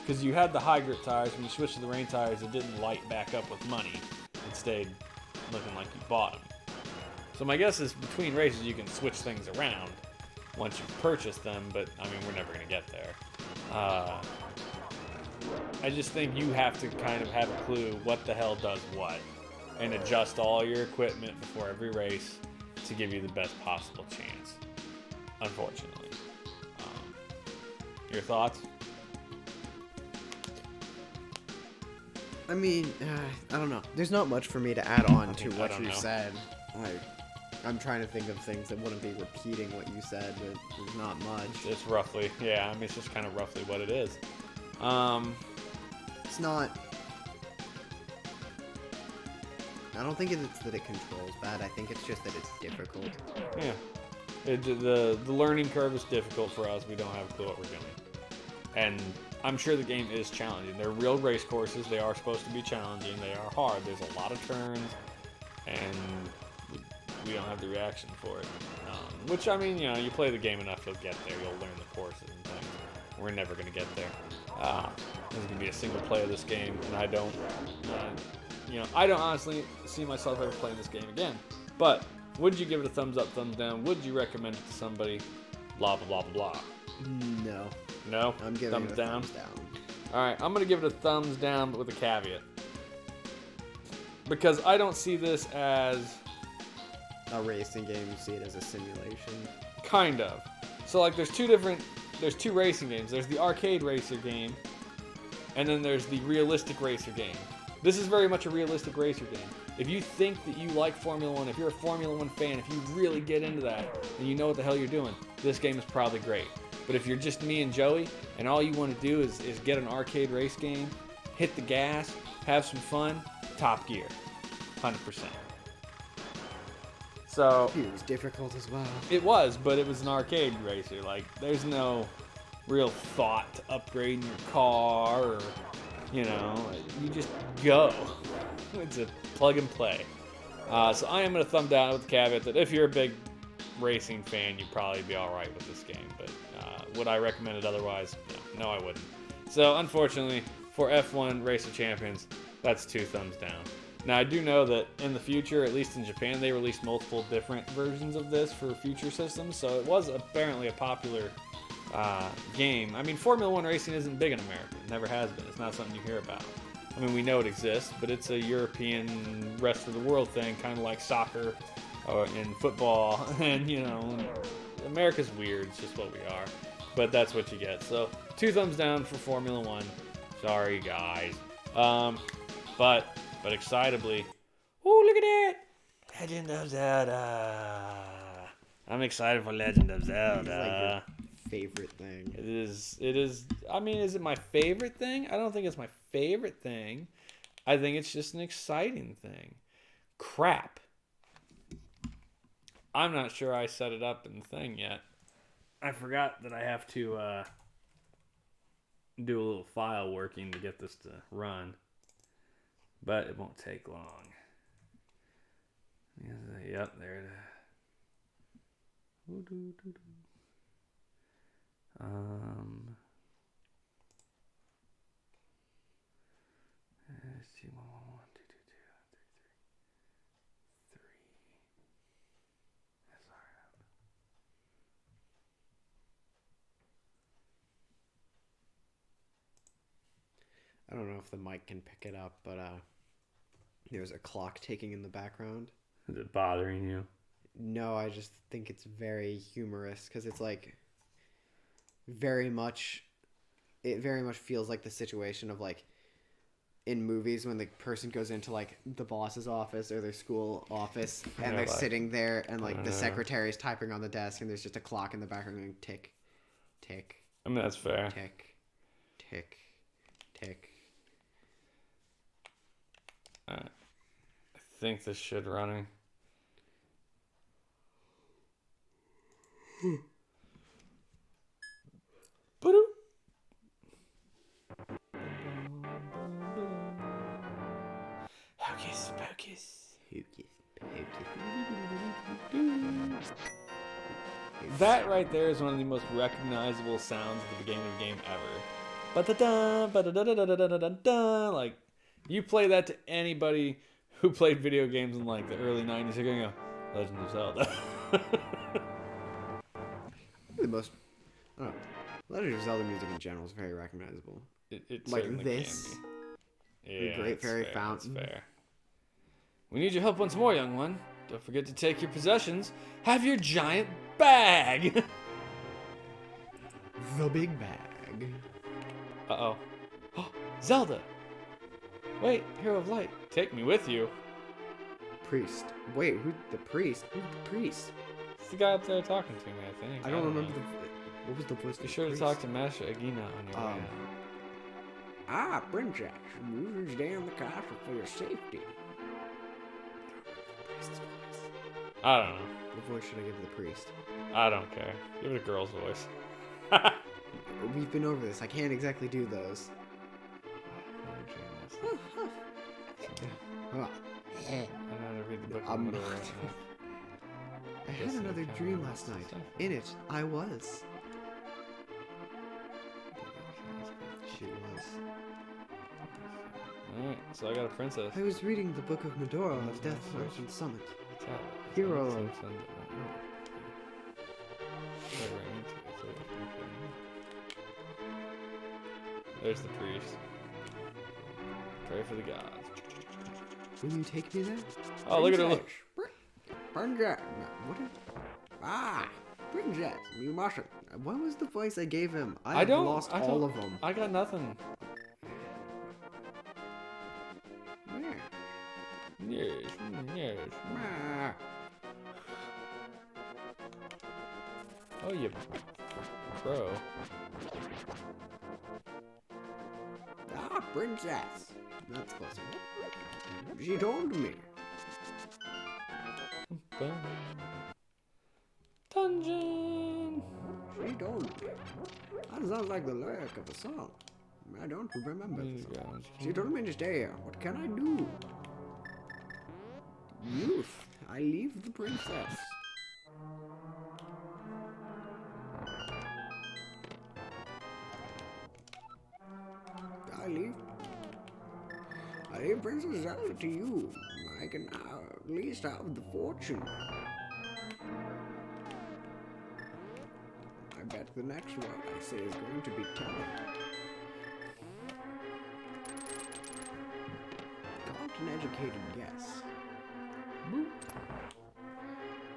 Because you had the high grip tires, when you switched to the rain tires, it didn't light back up with money. It stayed looking like you bought them. So my guess is between races you can switch things around once you've purchased them, but I mean, we're never going to get there. I just think you have to kind of have a clue what the hell does what, and adjust all your equipment before every race to give you the best possible chance, unfortunately. Your thoughts? I mean, I don't know. There's not much for me to add on to I what don't you know. said. I'm trying to think of things that wouldn't be repeating what you said, but there's not much. It's roughly, yeah. I mean, it's just kind of roughly what it is. It's not. I don't think it's that it controls bad. I think it's just that it's difficult. Yeah. The learning curve is difficult for us. We don't have a clue what we're doing. And I'm sure the game is challenging. They're real race courses. They are supposed to be challenging. They are hard. There's a lot of turns, and we don't have the reaction for it. Which, I mean, you know, you play the game enough, you'll get there. You'll learn the courses and things. We're never going to get there. There's going to be a single play of this game, and I don't, I don't honestly see myself ever playing this game again. But would you give it a thumbs up, thumbs down? Would you recommend it to somebody? Blah, blah, blah, blah, blah. No. No? I'm giving thumbs it a down? thumbs down. Alright, I'm going to give it a thumbs down, but with a caveat. Because I don't see this as... a racing game, you see it as a simulation. Kind of. So, like, there's two racing games. There's the arcade racer game, and then there's the realistic racer game. This is very much a realistic racer game. If you think that you like Formula 1, if you're a Formula 1 fan, if you really get into that, and you know what the hell you're doing, this game is probably great. But if you're just me and Joey, and all you want to do is get an arcade race game, hit the gas, have some fun, Top Gear. 100%. So It was difficult as well. it was, but it was an arcade racer. Like, there's no real thought to upgrading your car, or, you you just go. It's a plug and play. So I am going to thumb down with the caveat that if you're a big racing fan, you'd probably be alright with this game. But would I recommend it otherwise? No, I wouldn't. So unfortunately, for F1 Racer Champions, that's 2 thumbs down. Now, I do know that in the future, at least in Japan, they released multiple different versions of this for future systems, so it was apparently a popular game. I mean, Formula 1 racing isn't big in America. It never has been. It's not something you hear about. I mean, we know it exists, but it's a European, rest of the world thing, kind of like soccer and football, and, America's weird. It's just what we are. But that's what you get. So, 2 thumbs down for Formula 1. Sorry, guys. But excitably, oh, look at that! Legend of Zelda. I'm excited for Legend of Zelda. It's like your favorite thing. It is. I mean, is it my favorite thing? I don't think it's my favorite thing. I think it's just an exciting thing. Crap. I'm not sure I set it up in the thing yet. I forgot that I have to do a little file working to get this to run. But it won't take long. Yep, there it is. Let's see, 1, 1, 1, 2, 2, 2, 3, 3. That's all right. I don't know if the mic can pick it up, but there's a clock ticking in the background. Is it bothering you? No, I just think it's very humorous because it's like it very much feels like the situation of like in movies when the person goes into like the boss's office or their school office and they're sitting there and like the secretary's typing on the desk and there's just a clock in the background going tick, tick. I mean, that's fair. Tick, tick, tick. Alright. I think this should running. Hocus pocus. That right there is one of the most recognizable sounds at the beginning of the game ever. Ba-da-da, ba-da-da-da-da-da-da-da. Like, you play that to anybody who played video games in like the early 90s, they're going to go, Legend of Zelda. The most, I don't know. Legend of Zelda music in general is very recognizable. It like certainly this. Can be. Yeah, The Great Fairy fair, Fountain. That's fair. We need your help once more, young one. Don't forget to take your possessions. Have your giant bag. The big bag. bag. Uh-oh. Zelda! Wait, Hero of Light, take me with you. Priest. Wait, who? The priest? Who's the priest? It's the guy up there talking to me, I think. I don't remember know. what was the voice of Be the sure to priest? talk to Master Agina on your way out. Princess, you should stay in the castle for your safety. Priest's voice. I don't know. What voice should I give the priest? I don't care. Give it a girl's voice. We've been over this. I can't exactly do those. I know to read the book. I had another dream last night. In it, I was. She was. Alright, so I got a princess. I was reading the Book of Medora of Death Merchant Summit. Hero of... There's the priest. Pray for the gods. Will you take me there? Oh, look at her look. Princess. What? Princess. You mustn't. What was the voice I gave him? I've lost all of them. I got nothing. Yes, yes. Oh, you crow. Princess. That's close. She told me. Dungeon. She told me. That sounds like the lyric of a song. I don't remember the song. She told me to stay here. What can I do? Youth. I leave the princess. I leave Princess Zelda to you. I can now at least have the fortune. I bet the next word I say is going to be telling. Not an educated guess.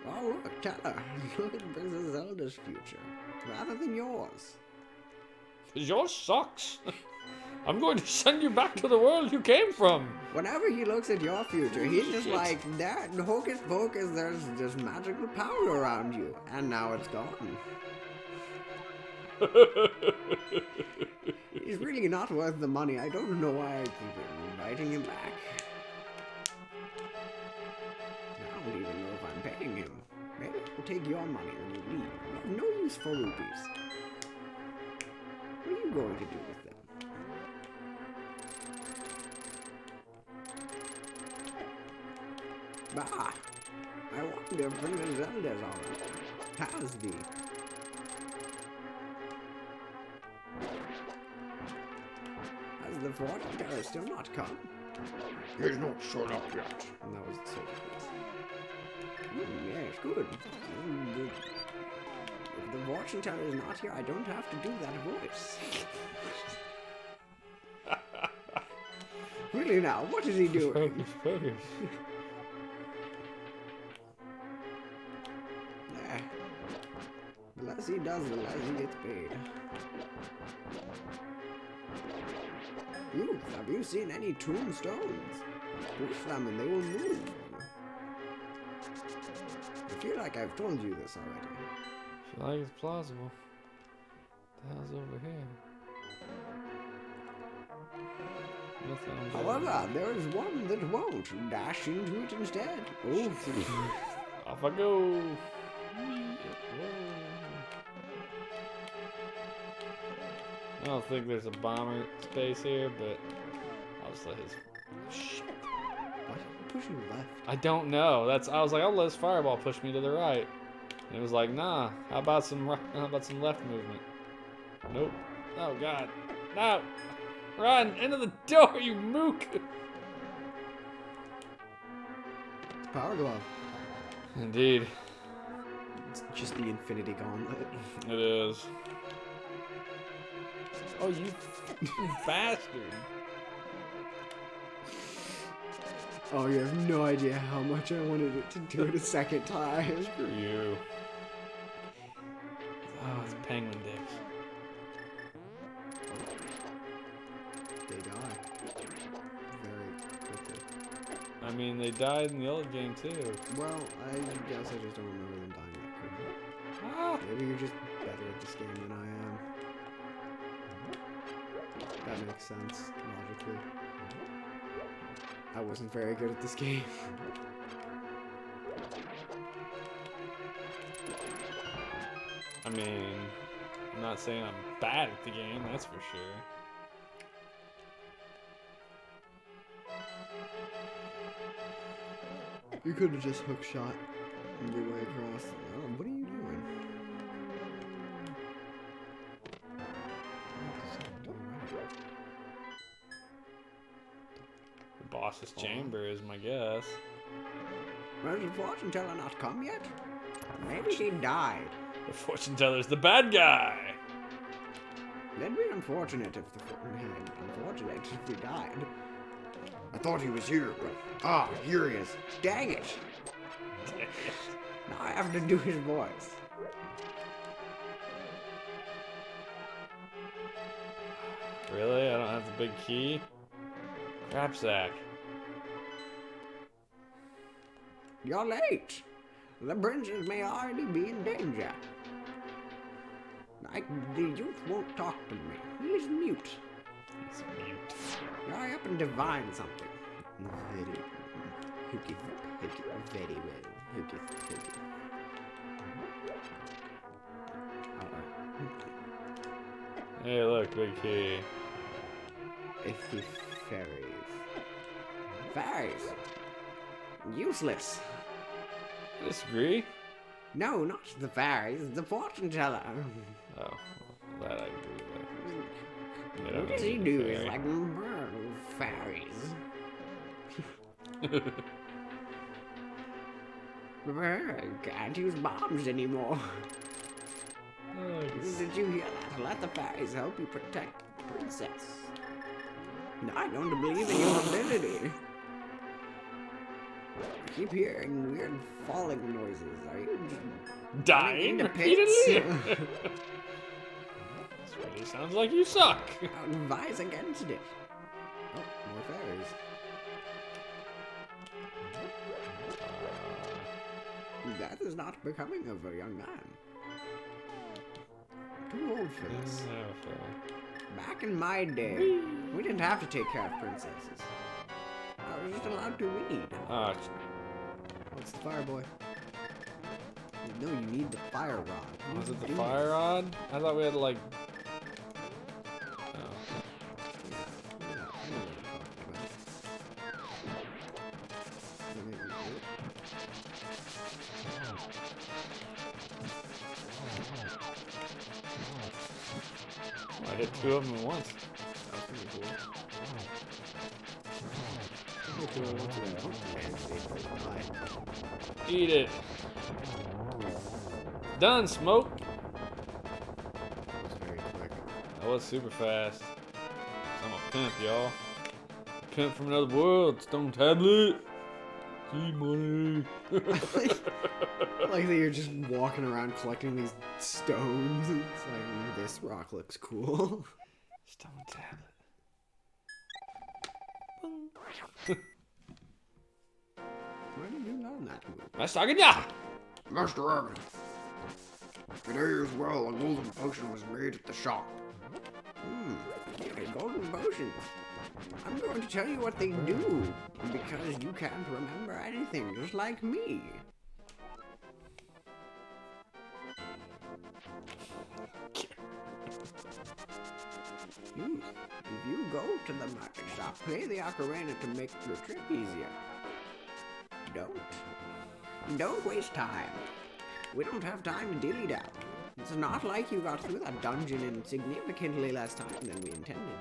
Oh look, Teller. Look at Princess Zelda's future, rather than yours. Yours sucks. I'm going to send you back to the world you came from. Whenever he looks at your future, he's just like, that hocus pocus, there's just magical power around you. And now it's gone. He's really not worth the money. I don't know why I keep inviting him back. I don't even know if I'm paying him. Maybe I'll take your money when you leave. You have no use for rupees. What are you going to do with them? Bah! I wonder if Princess Zelda's already. Has the. Has the fortune teller still not come? He's not shown up yet. And that was the soul yes, good. If the fortune teller is not here, I don't have to do that voice. Really now, what is he doing? Focus, focus. The less he does, the less he gets paid. Youth, have you seen any tombstones? Push them and they will move. I feel like I've told you this already. I feel like it's plausible. The hell's over here? Nothing. However, there is one that won't. Dash into it instead. Oh, off I go. I don't think there's a bomber space here, but I'll just let his. Shit. why did you push you left? I don't know. I was like, I'll let his fireball push me to the right. And it was like, nah. How about some left movement? Nope. Oh God. No. Run into the door, you mook. It's Power Glove. Indeed. It's just the Infinity Gauntlet. It is. Oh, you bastard. Oh, you have no idea how much I wanted it to do it a second time. Screw you. Oh, it's penguin dicks. I mean, they died in the old game too. Well, I guess I just don't remember them dying that quickly. Ah. Maybe you're just better at this game than I am. That makes sense, logically. I wasn't very good at this game. I mean, I'm not saying I'm bad at the game, that's for sure. You could have just hook shot your way across. Oh, what are you doing? The boss's chamber is my guess. Has the fortune teller not come yet? Maybe she died. The fortune teller's the bad guy. That'd be unfortunate if he died. I thought he was here, but here he is. Dang it! Now I have to do his voice. Really? I don't have the big key? Crap sack. You're late. The princess may already be in danger. The youth won't talk to me. He's mute. He's mute. Hurry up and divine something. Very hooky, very well. Hooky. Hey, look, big key. It's the fairies. Fairies? Useless. I disagree. No, not the fairies, the fortune teller. Oh, well, that I agree with. What does he do? He's like, fairies. Can't use bombs anymore. Oh, Did you hear that? Let the fairies help you protect the princess. I don't believe in your ability. I keep hearing weird falling noises. Are you dying into repeatedly? pits? This really sounds like you suck. I would advise against it. Oh, more fairies. That is not becoming of a young man. Too old for this. Back in my day, we didn't have to take care of princesses. I was just allowed to read. What's the fire boy? No, you need the fire rod. Was it the fire rod? I thought we had to like. I hit two of them at once. Eat it. Done, smoke. That was very quick. That was super fast. I'm a pimp, y'all. Pimp from another world. Stone tablet. See money. Like that you're just walking around collecting these stones. It's like, this rock looks cool. Stone tablet. Where did you learn that move? Master Aganya! Master Argon. Today as well, a golden potion was made at the shop. Okay, golden potions. I'm going to tell you what they do, because you can't remember anything, just like me. If you go to the market shop, play the ocarina to make your trip easier. Don't waste time. We don't have time to dilly-dally. It's not like you got through that dungeon in significantly less time than we intended.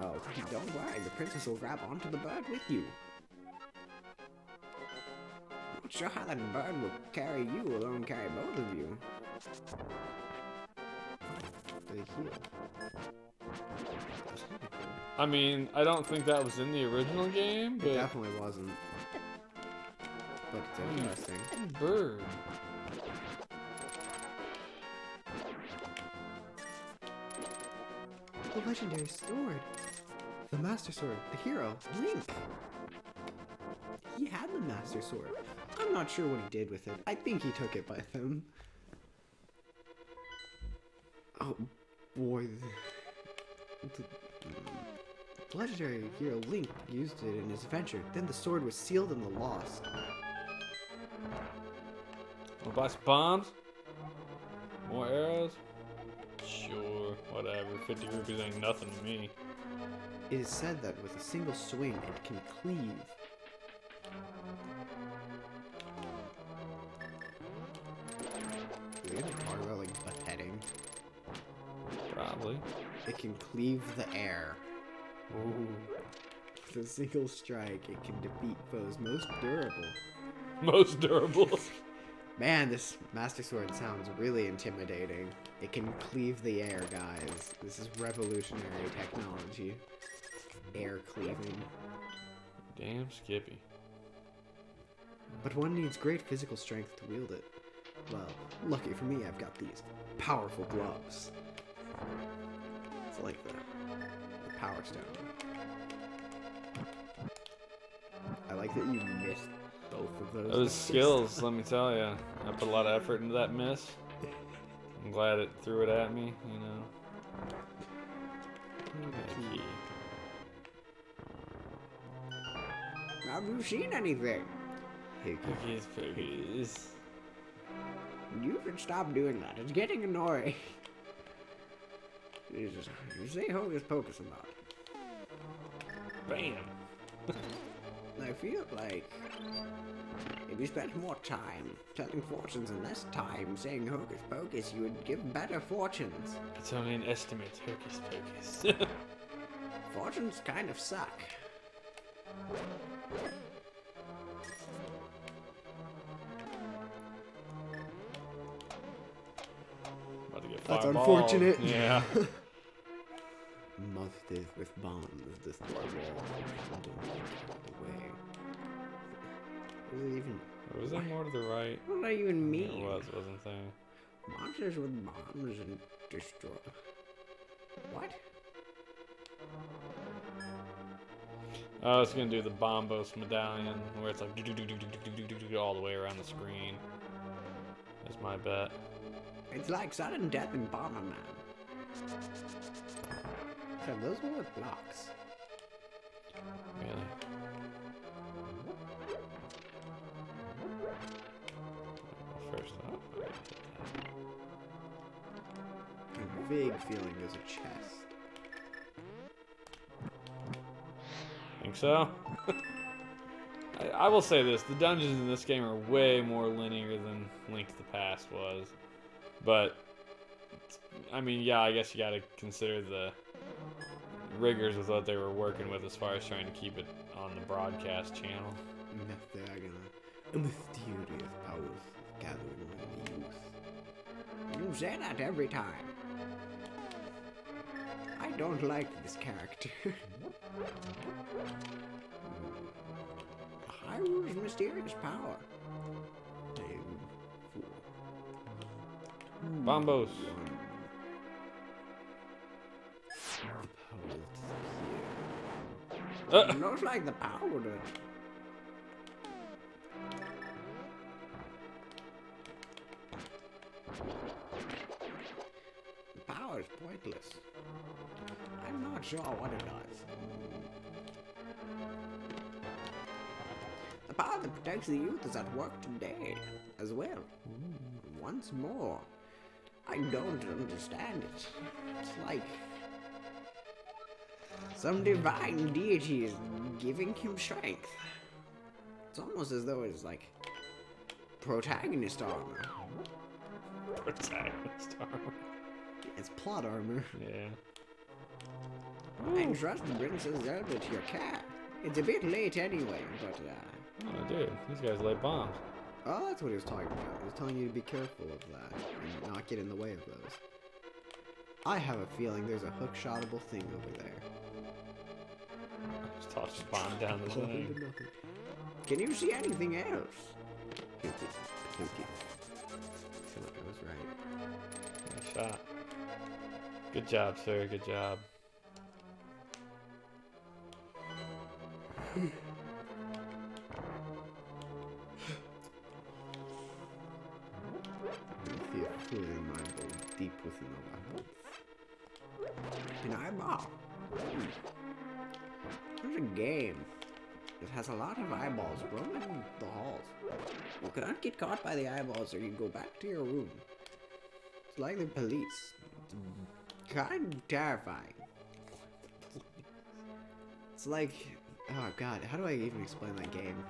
Oh, don't worry, the princess will grab onto the bird with you. Not sure how that bird will carry you, or only carry both of you. They heal. I mean, I don't think that was in the original game, It but definitely wasn't. But it's interesting. bird. The legendary sword. The Master Sword, the hero, Link. He had the Master Sword. I'm not sure what he did with it. I think he took it with him. Oh boy. The legendary hero Link used it in his adventure. Then the sword was sealed in the lost. Wanna buy some bombs? More arrows? Sure, whatever. 50 rupees ain't nothing to me. It is said that with a single swing, it can cleave. Are we gonna talk about like beheading? Probably. It can cleave the air. Ooh. With a single strike, it can defeat foes most durable. Most durable. Man, this Master Sword sounds really intimidating. It can cleave the air, guys. This is revolutionary technology. Air cleaving. Damn Skippy. But one needs great physical strength to wield it. Well, lucky for me, I've got these powerful gloves. It's like the Power Stone. I like that you missed both of those. Those skills, let me tell you. I put a lot of effort into that miss. I'm glad it threw it at me, you know. Key. Have you seen anything? Hey, Cookies, cookies. you should stop doing that. It's getting annoying. You say hocus pocus about it. Bam. I feel like if you spent more time telling fortunes and less time saying hocus pocus, you would give better fortunes. It's only an estimate, hocus pocus. Fortunes kind of suck. About to get That's fireballed. unfortunate. Yeah. Muffed with bombs, destroy wall. Away. What does it even? Was there more to the right? What does that even There mean? wasn't there? Monsters with bombs and destroy. What? Oh, it's gonna do the Bombos medallion, where it's like all the way around the screen. That's my bet. It's like sudden death in Bomberman. So those were with blocks. Really? First off, A vague feeling there's a chest. think so. I will say this: the dungeons in this game are way more linear than Link to the Past was. But I mean, yeah, I guess you got to consider the rigors with what they were working with as far as trying to keep it on the broadcast channel. A mysterious powers gathering among the youth. You say that every time. I don't like this character. Hyrule's mysterious power. Bombos. It looks like the powder. The power is pointless. I'm not sure what it does. The power that protects the youth is at work today as well. Once more. I don't understand it. It's like some divine deity is giving him strength. It's almost as though it's like protagonist armor. Protagonist armor. It's plot armor. Yeah. I entrust Princess Zelda to your care. It's a bit late anyway, but Oh, dude, these guys lay bombs. oh, that's what he was talking about. He was telling you to be careful of that and not get in the way of those. I have a feeling there's a hook-shottable thing over there. Just toss the bomb down the thing. Can you see anything else? I feel like I was right. Nice shot. Good job, sir. Good job. Feel fully mindful deep within the labyrinth. An eyeball. There's a game that has a lot of eyeballs roaming the halls. You cannot get caught by the eyeballs or you go back to your room. It's like the police. It's kind of terrifying. It's like, oh god, how do I even explain that game?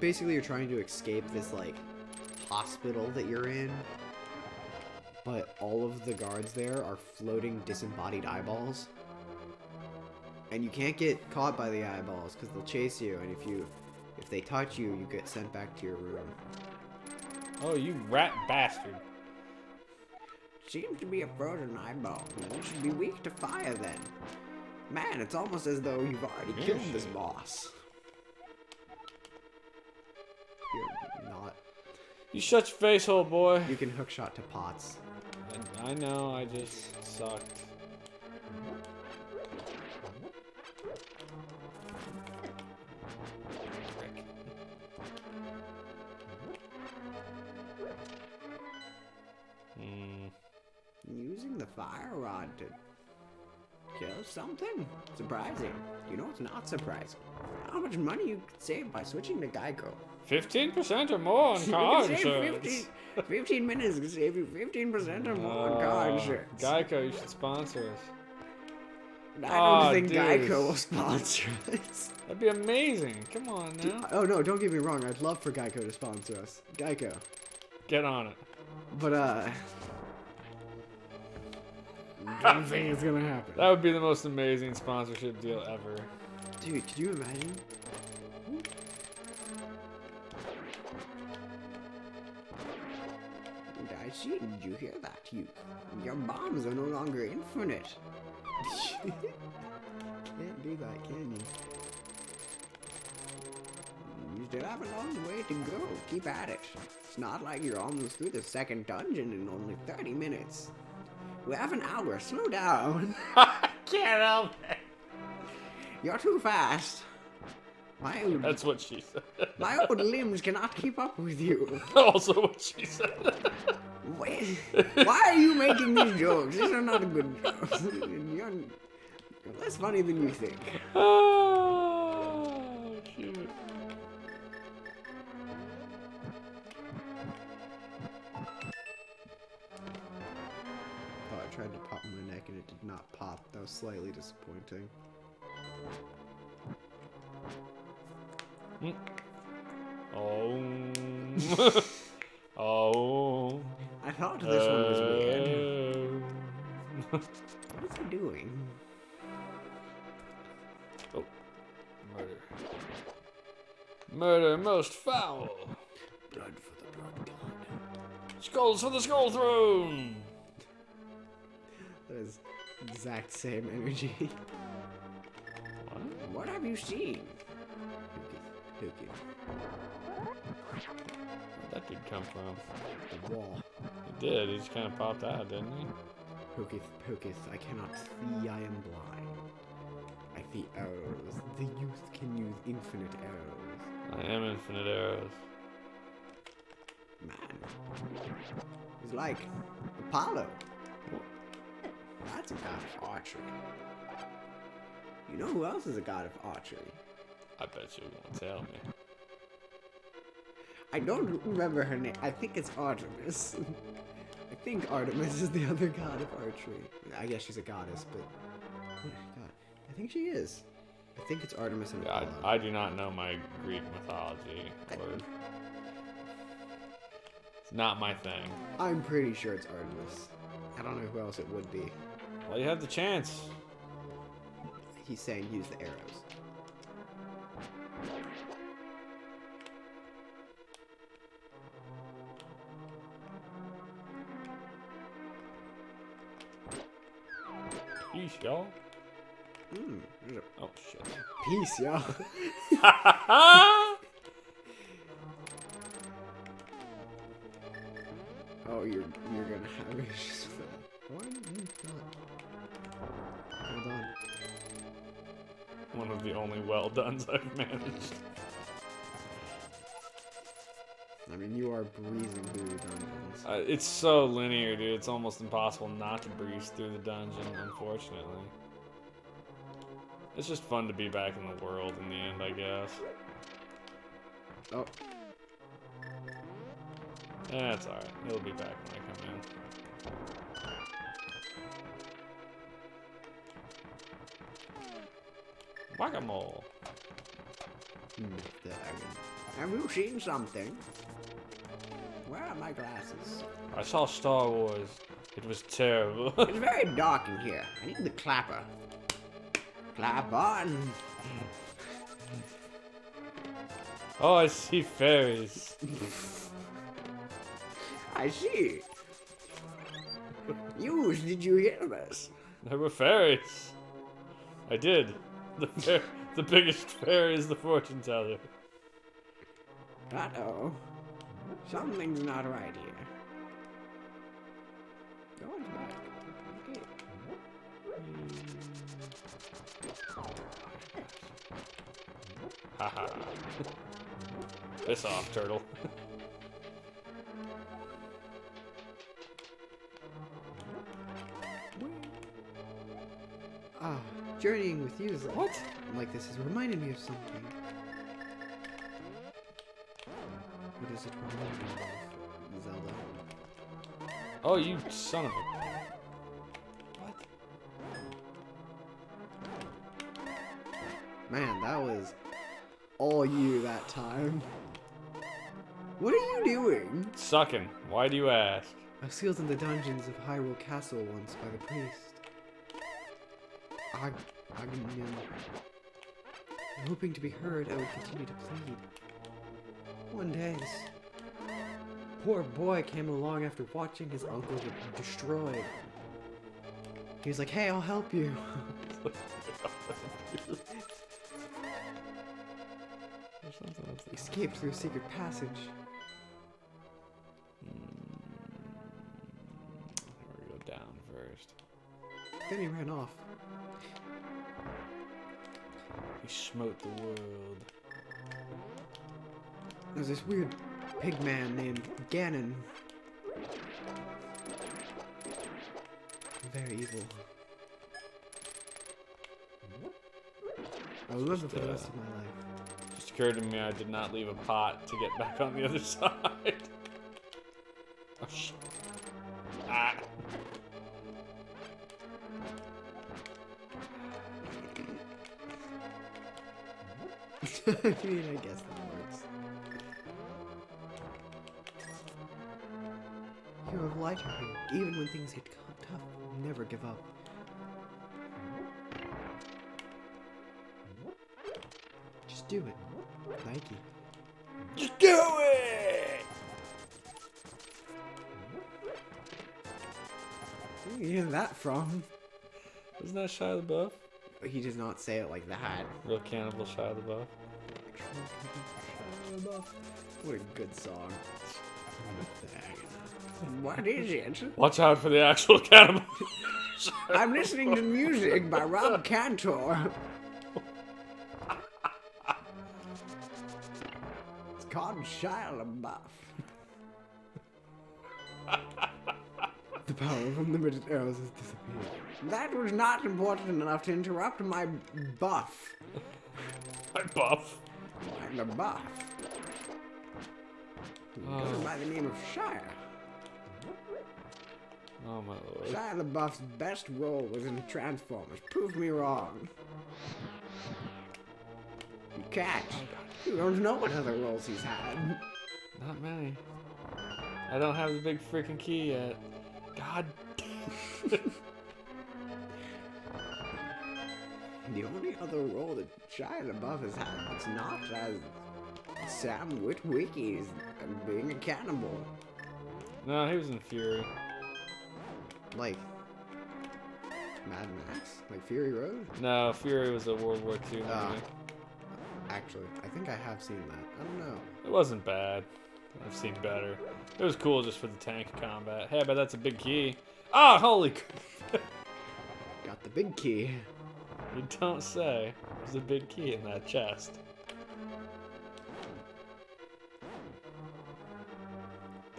Basically you're trying to escape this like hospital that you're in, but all of the guards there are floating disembodied eyeballs. And you can't get caught by the eyeballs because they'll chase you, and if they touch you, you get sent back to your room. Oh, you rat bastard. Seems to be a frozen eyeball. You should be weak to fire then. Man, it's almost as though you've already killed this boss. You're not. You shut your face hole, boy. You can hookshot to pots. I know, I just sucked. Using the fire rod to kill something? Surprising. You know what's not surprising? How much money you could save by switching to Geico. 15% or more on car You could save insurance. 15 minutes could save you 15% or more on car insurance. Geico, you should sponsor us. I don't think dude. Geico will sponsor us. That'd be amazing. Come on now. Oh no, don't get me wrong. I'd love for Geico to sponsor us. Geico. Get on it. But don't think it's gonna happen. That would be the most amazing sponsorship deal ever. Dude, could you imagine? I see. Did you hear that, youth? Your bombs are no longer infinite. Can't do that, can you? You still have a long way to go. Keep at it. It's not like you're almost through the second dungeon in only 30 minutes. We have an hour. Slow down. I can't help it. You're too fast. That's what she said. My old limbs cannot keep up with you. Also what she said. Wait, why are you making these jokes? These are not good jokes. You're less funny than you think. Oh, shoot. Oh, I tried to pop my neck and it did not pop. That was slightly disappointing. Oh. Oh. I thought this one was weird. What is he doing? Oh. Murder. Murder most foul. Blood for the blood god. Skulls for the skull throne. That is exact same energy. What? What have you seen? Hooky. Where'd that dude come from? The wall. He did. He just kind of popped out, didn't he? Hoketh, I cannot see, I am blind. I see arrows. The youth can use infinite arrows. I am infinite arrows. Man. He's like Apollo. That's a god of archery. You know who else is a god of archery? I bet you won't tell me. I don't remember her name. I think it's Artemis. I think Artemis is the other god of archery. I guess she's a goddess, but oh god, I think she is. I think it's Artemis and Yeah, Apollo. I do not know my Greek mythology. It's not my thing. I'm pretty sure it's Artemis. I don't know who else it would be. Well, you have the chance. He's saying use the arrows. Peace, y'all. There's a Oh, shit. piece, y'all. Oh, you're gonna have issues with that. What? Hold on. I'm one of the only well-dones I've managed. I mean, you are breezing through the dungeons. It's so linear, dude. It's almost impossible not to breeze through the dungeon, unfortunately. It's just fun to be back in the world in the end, I guess. Oh. Yeah, it's alright. It'll be back when I come in. Whack-a-mole. Have you seen something? Where are my glasses? I saw Star Wars. It was terrible. It's very dark in here. I need the clapper. Clap on. Oh, I see fairies. I see. Did you hear this? There were fairies. I did. The biggest fairy is the fortune teller. Uh-oh. Something's not right here. Go on back. Okay. Haha. Piss off, turtle. Ah, journeying with you is like... What? Like this has reminded me of something. What does it remind me of? Zelda. Oh, you son of a... What? Man, that was all you that time. What are you doing? Sucking. Why do you ask? I was sealed in the dungeons of Hyrule Castle once by the priest. Agnan. Hoping to be heard, I would continue to plead. One day, this poor boy came along after watching his uncle get destroyed. He was like, "Hey, I'll help you." He escaped through a secret passage. We go down first. Then he ran off. He smote the world. There's this weird pig man named Ganon. Very evil. I'll live it for the rest of my life. Just occurred to me I did not leave a pot to get back on the other side. Oh, shit. Ah. I mean, I guess that works. You have light in here. Even when things get tough, never give up. Just do it. Nike. Just do it! Where are you getting that from? Isn't that Shia LaBeouf? He does not say it like that. Real cannibal Shia LaBeouf. What a good song. What is it? Watch out for the actual cannibal. I'm listening to music by Rob Cantor. It's called Shia LaBeouf. The power of unlimited arrows has disappeared. That was not important enough to interrupt my buff. My buff. I'm a buff. Goes by the name of Shia. Oh my lord. Shia LaBeouf's best role was in Transformers. Prove me wrong. You can't. You don't know what other roles he's had. Not many. I don't have the big freaking key yet. God. The only other role that Shia LaBeouf has had that's not as Sam Witwicky's being a cannibal. No, he was in Fury. Like Mad Max? Like Fury Road? No, Fury was a World War II movie. Actually, I think I have seen that. I don't know. It wasn't bad. I've seen better. It was cool just for the tank combat. Hey, but that's a big key. Ah, holy. Got the big key. You don't say. There's a big key in that chest.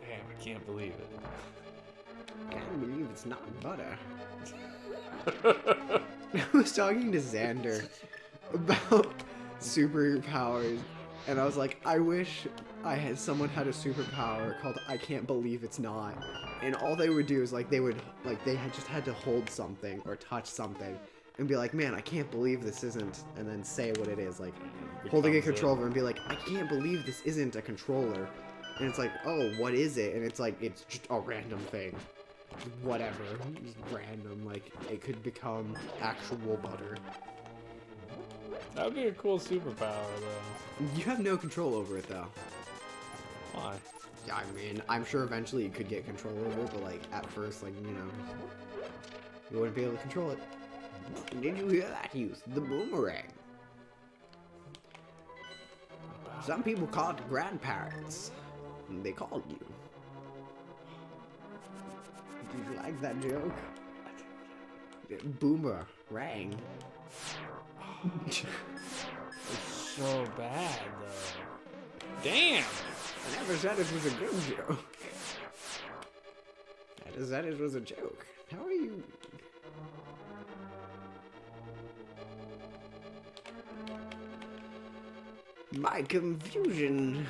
Damn, I can't believe it. Can't believe it's not butter. I was talking to Xander about superpowers, and I was like, I wish someone had a superpower called I can't believe it's not. And all they would do is just had to hold something or touch something and be like, man, I can't believe this isn't, and then say what it is, like holding a controller and be like, I can't believe this isn't a controller. And it's like, oh, what is it? And it's like, it's just a random thing. Whatever. Just random. Like, it could become actual butter. That would be a cool superpower, though. You have no control over it, though. Why? Yeah, I mean, I'm sure eventually you could get control over it, but, like, at first, like, you know, you wouldn't be able to control it. Did you hear that, youth? The boomerang. Some people call it grandparents. They called you. Did you like that joke? Boomerang. It's so bad, though. Damn! I never said it was a good joke. I just said it was a joke. How are you? My confusion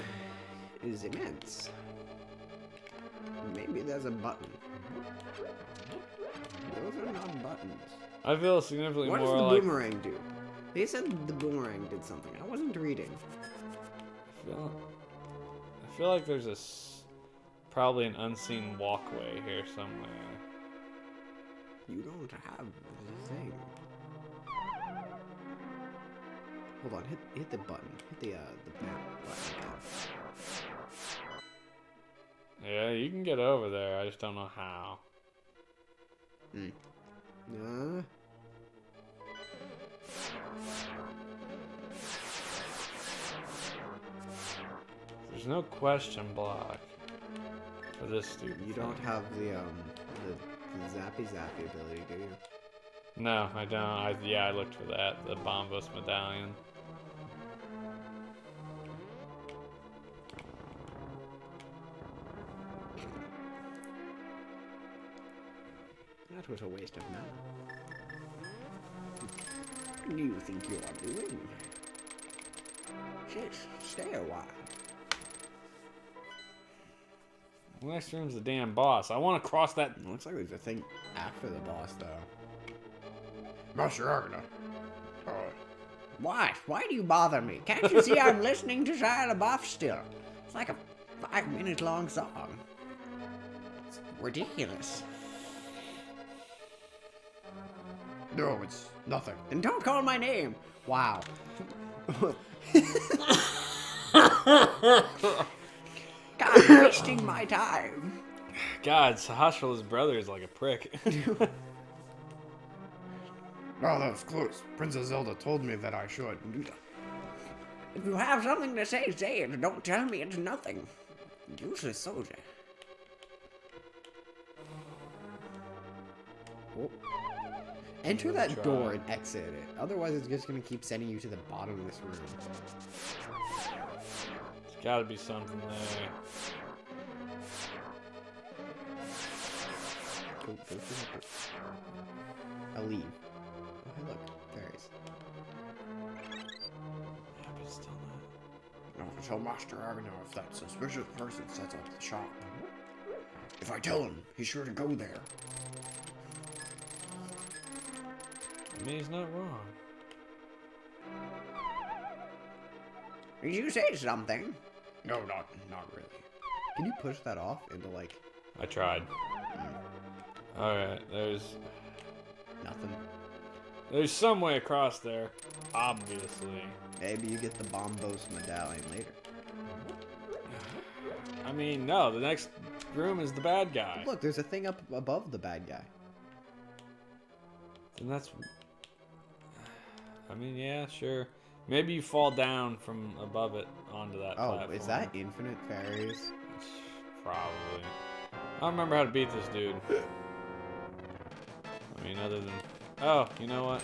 is immense. Maybe there's a button. Those are not buttons. I feel significantly What more does the like... boomerang do? They said the boomerang did something. I wasn't reading. I feel like there's probably an unseen walkway here somewhere. You don't have the thing. Hold on, hit the button. Hit the map button. Yeah, you can get over there. I just don't know how. There's no question block for this stupid You thing. don't have the zappy ability, do you? No, I don't. I looked for that. The Bombos medallion. That was a waste of mana. What do you think you are doing? Shit, stay a while. Next room's the damn boss. I want to cross that. Looks like there's a thing after the boss, though. Master Agna. Why? Why do you bother me? Can't you see I'm listening to Shia LaBeouf still? It's like a 5-minute long song. It's ridiculous. No, it's nothing. And don't call my name. Wow. God, you're wasting my time. God, Sahasrala's brother is like a prick. Oh, that was close. Princess Zelda told me that I should. If you have something to say, say it. Don't tell me it's nothing. Useless soldier. Oh. Enter that door and exit it. Otherwise, it's just going to keep sending you to the bottom of this room. There's gotta be something there. Go through the door. I'll leave. Oh, hey, look. Fairies. Yeah, but still not. Now, tell Master Agna if that suspicious person sets up the shop. If I tell him, he's sure to go there. I mean, he's not wrong. Did you say something? No, not really. Can you push that off into, like, I tried. Alright, there's nothing? some way across there. Obviously. Maybe you get the Bombos medallion later. I mean, no, the next room is the bad guy. Look, there's a thing up above the bad guy. And that's... I mean, yeah, sure. Maybe you fall down from above it onto that platform. Is that infinite fairies? Probably. I don't remember how to beat this dude. I mean, other than... Oh, you know what?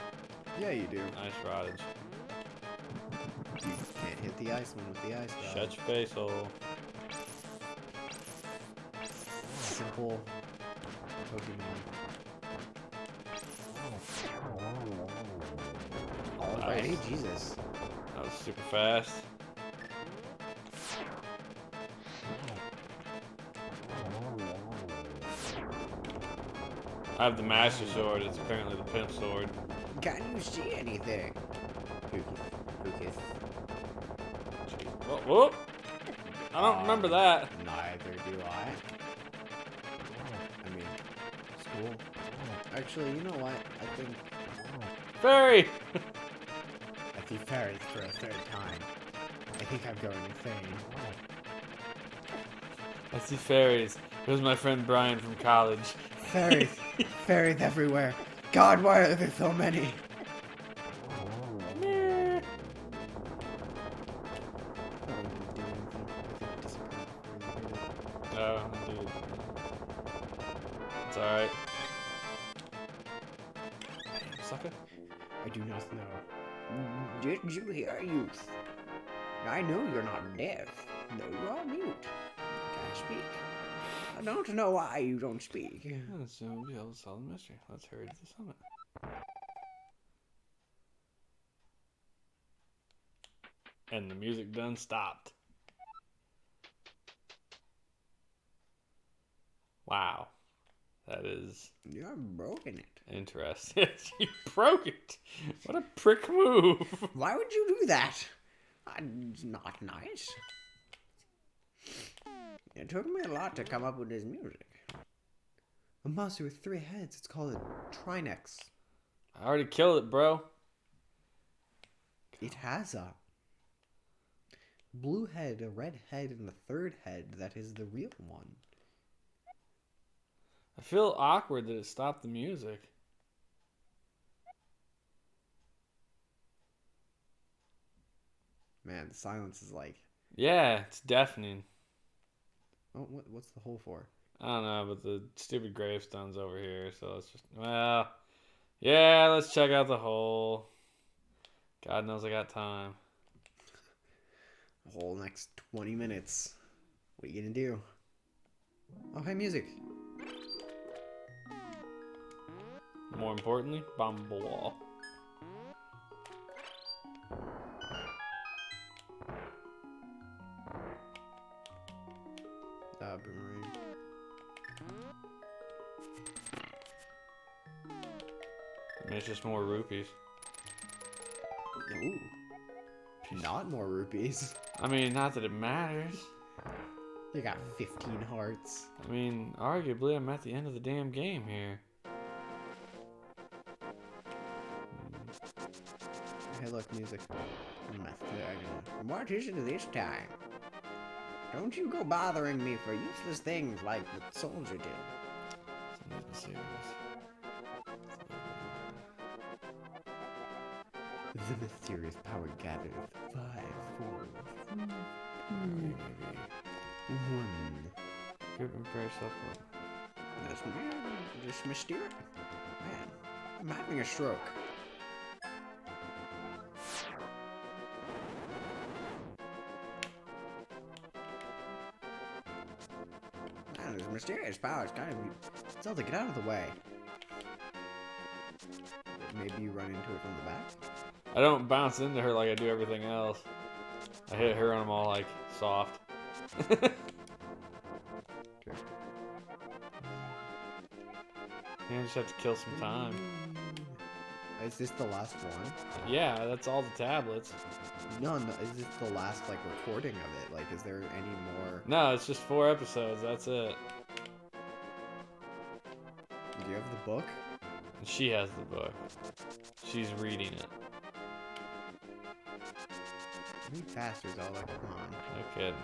Yeah, you do. Nice rodage. You can't hit the ice one with the ice rod. Shut your face hole. Simple Pokemon. Alrighty, Nice. Jesus. That was super fast. I have the Master Sword. It's apparently the Pimp Sword. Can you see anything? Who Whoa, whoa. I don't remember that. Neither do I. I mean, it's cool. Actually, you know what? I think Fairy! I see fairies for a third time. I think I'm going insane. I see fairies. Here's my friend Brian from college. Fairies. Fairies everywhere. God, why are there so many? Oh, dude. It's alright. Sucker. I do not know. Did you hear, youth? I know you're not deaf. No, you are mute. You can't speak. I don't know why you don't speak. Soon we'll be able to solve the mystery. Let's hurry to the summit. And the music done stopped. Wow. That is You're broken it. interesting. You broke it. What a prick move. Why would you do that? It's not nice. It took me a lot to come up with this music. A monster with 3 heads. It's called a Trinex. I already killed it, bro. It has a blue head, a red head, and a 3rd head that is the real one. I feel awkward that it stopped the music. Man, the silence is like... Yeah, it's deafening. Oh, what's the hole for? I don't know, but the stupid gravestone's over here, so let's just... Well, yeah, let's check out the hole. God knows I got time. The whole next 20 minutes. What are you gonna do? Oh, hey, music. More importantly, bombable wall. Boomerang. I mean, it's just more rupees. Ooh. Not more rupees. I mean, not that it matters. You got 15 hearts. I mean, arguably, I'm at the end of the damn game here. Hey, look, music. What is it this time? Don't you go bothering me for useless things like the soldier did. Something serious. The mysterious power gathered 5, 4, 3, 1. Group and prepare yourself for This mysterious... Man, I'm having a stroke. Man, this mysterious power is kind of... Zelda, get out of the way. Maybe you run into it from the back? I don't bounce into her like I do everything else. I hit her and I'm all like soft. Okay. You just have to kill some time. Is this the last one? Yeah, that's all the tablets. No, is this the last, like, recording of it? Like, is there any more... No, it's just 4 episodes. That's it. Do you have the book? And she has the book. She's reading it. Read faster, Zelda, come on. No kidding.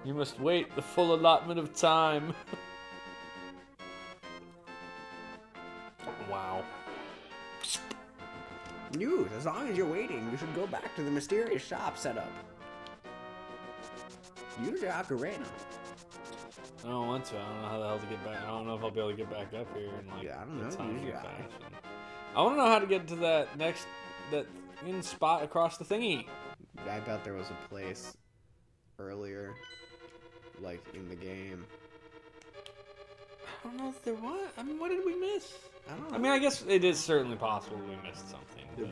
You must wait the full allotment of time. Wow. News, as long as you're waiting, you should go back to the mysterious shop setup. Use your ocarina. I don't want to. I don't know how the hell to get back. I don't know if I'll be able to get back up here in like Yeah, I don't know. a timely You fashion. guys. I want to know how to get to that spot across the thingy. I bet there was a place earlier, like in the game. I don't know if there was. I mean, what did we miss? I don't know. I mean, I guess it is certainly possible we missed something.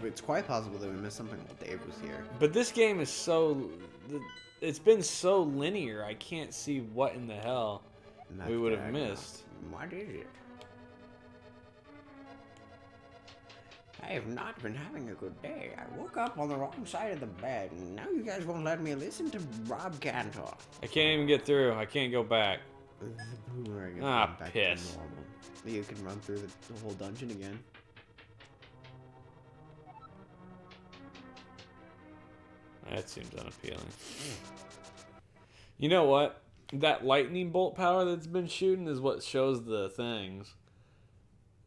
It's quite possible that we missed something while Dave was here. But this game is so... It's been so linear, I can't see what in the hell we would have missed. What is it? I have not been having a good day. I woke up on the wrong side of the bed, and now you guys won't let me listen to Rob Cantor. I can't even get through. I can't go back. The boomerang is Ah, going back piss. to normal. You can run through the whole dungeon again. That seems unappealing. You know what? That lightning bolt power that's been shooting is what shows the things.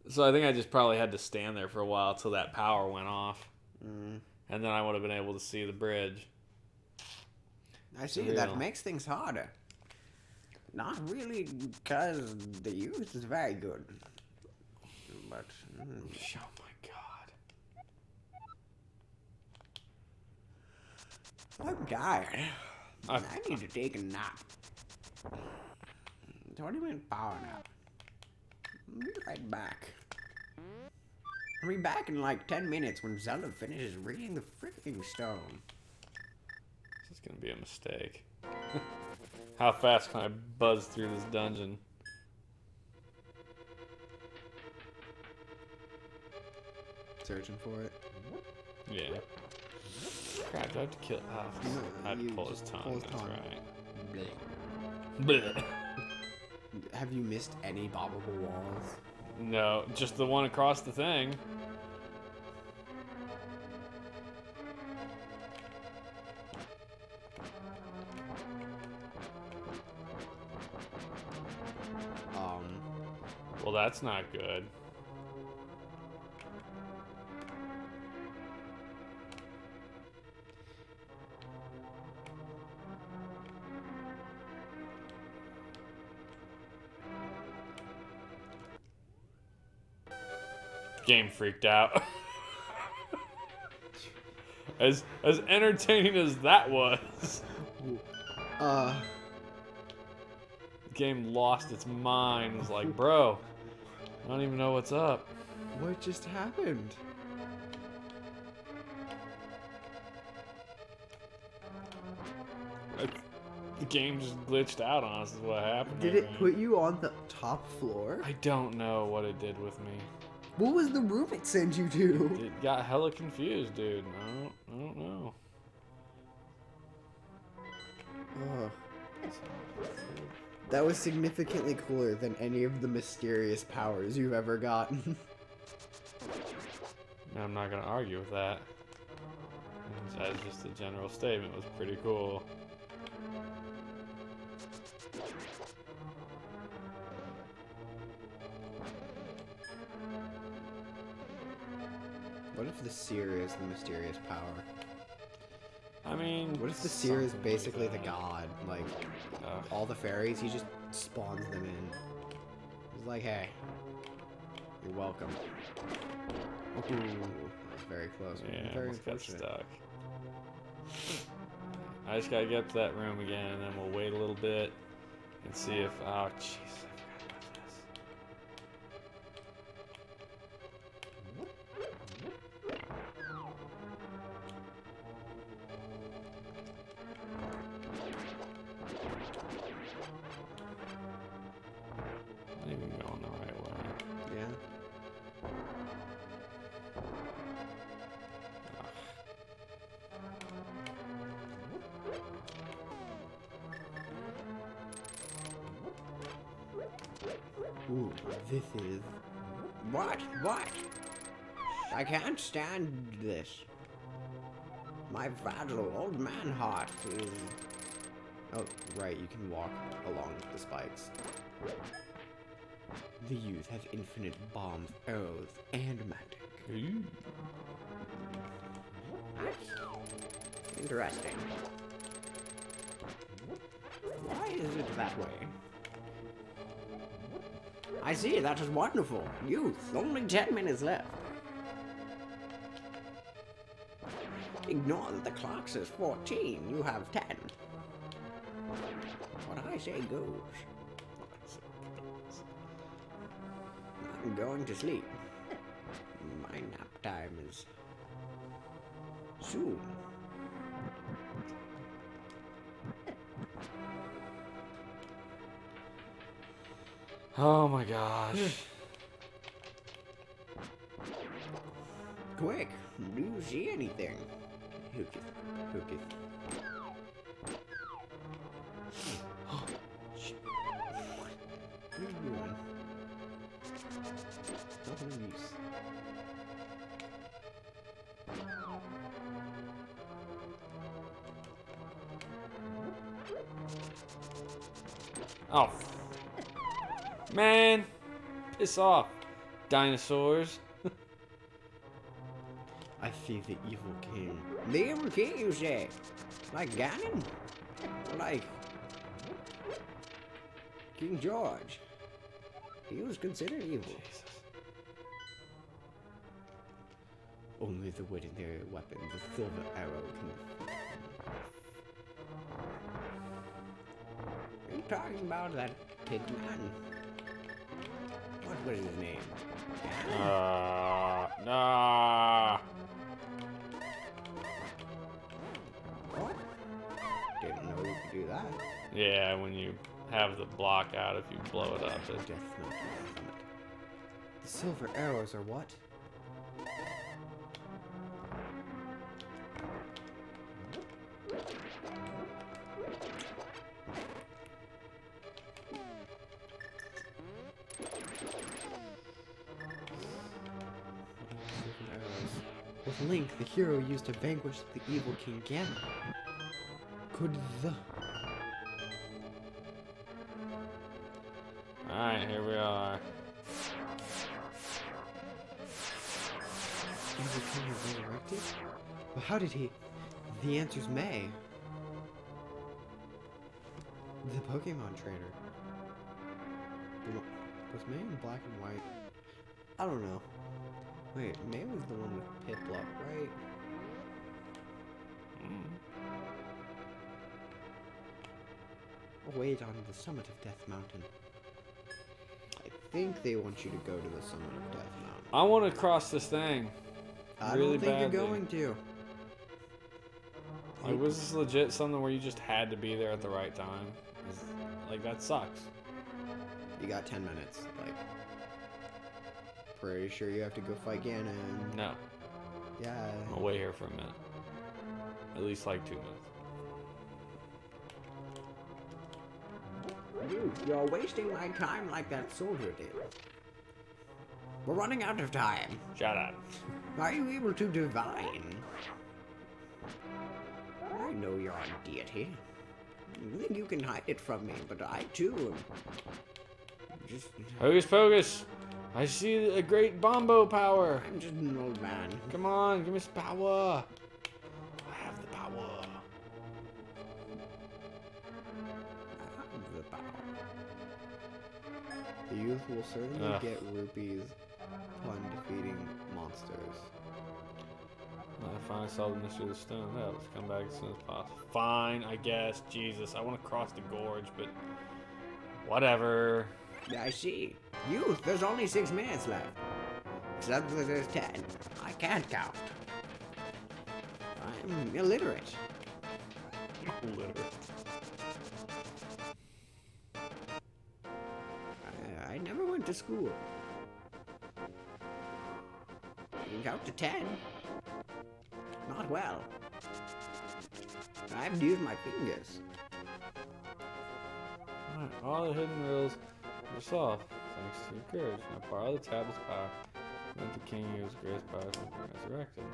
So I think I just probably had to stand there for a while till that power went off. And then I would have been able to see the bridge. I see, that makes things harder. Not really, because the youth is very good. But... Oh my god. I'm tired. I need to take a nap. 20-minute power nap. I'll be right back. I'll be back in like 10 minutes when Zelda finishes reading the freaking stone. This is going to be a mistake. How fast can I buzz through this dungeon? Searching for it. Yeah. Crap, do I have to kill... Oh, I have to pull his tongue, that's right. Blech. Have you missed any bobbable walls? No, just the one across the thing. Well, that's not good. Game freaked out. As entertaining as that was. The game lost its mind. It was like, bro, I don't even know what's up. What just happened? The game just glitched out on us is what happened. Did it put you on the top floor? I don't know what it did with me. What was the room it sent you to? It got hella confused, dude. I don't know. That was significantly cooler than any of the mysterious powers you've ever gotten. I'm not gonna argue with that. That's just a general statement. It was pretty cool. What if the seer is the mysterious power? I mean, what if the seer is something basically like the that. god? Like, all the fairies, he just spawns them in. He's like, hey, you're welcome. Ooh, that's very close. Yeah, Very almost got unfortunate. stuck. I just gotta get up to that room again, and then we'll wait a little bit and see if. Oh, jeez. I think I'm going the right way. Yeah. Ooh, this is... What? What? I can't stand this. My fragile old man heart is... Oh, right, you can walk along the spikes. The youth have infinite bombs, arrows, and magic. Ooh. That's interesting. Why is it that way? I see, that is wonderful. Youth, only 10 minutes left. Ignore that the clock says 14. You have 10. What I say goes. I'm going to sleep. My nap time is soon. Oh my gosh. Quick, do you see anything? Hooketh, hooketh. Shit. What are you doing? Nothing of use. Oh. Man. Piss off. Dinosaurs. I see the evil king. The evil king, you say? Like Ganon? Like King George? He was considered evil. Jesus. Only the legendary weapon, the silver arrow, can. Are you talking about that pig man? What was his name? Nah. What? Didn't know you could do that. Yeah, when you have the block out, if you blow it up, it... Death Note. The silver arrows are what? With Link, the hero used to vanquish the evil King Ganon. Could the... Alright, here we are. evil king was resurrected? But how did he... The answer's May. The Pokemon trainer. Was May in black and white? I don't know. Wait, May was the one with Piplup, right? Wait on the summit of Death Mountain. I think they want you to go to the summit of Death Mountain. I want to cross this thing. I really don't think badly. you're going to. Like, was this legit something where you just had to be there at the right time? Like, that sucks. You got 10 minutes. Like, pretty sure you have to go fight Ganon. No. Yeah. I'll wait here for a minute. At least like 2 minutes. Dude, you're wasting my time like that soldier did. We're running out of time. Shut up. Are you able to divine? I know you're a deity. You think you can hide it from me, but I too am just... Hocus pocus! I see a great bombo power! I'm just an old man. Come on, give me some power! I have the power. I have the power. The youth will certainly get rupees upon defeating monsters. I finally solved the mystery of the stone. Yeah, let's come back as soon as possible. Fine, I guess. Jesus, I want to cross the gorge, but whatever. I see. Youth, there's only 6 minutes left. Except that there's 10. I can't count. I'm illiterate. I never went to school. You can count to 10. Not well. I have to use my fingers. Alright, all the hidden riddles are solved, thanks to your courage. Now borrow the tablet's power. Let the king use greatest power to be resurrected.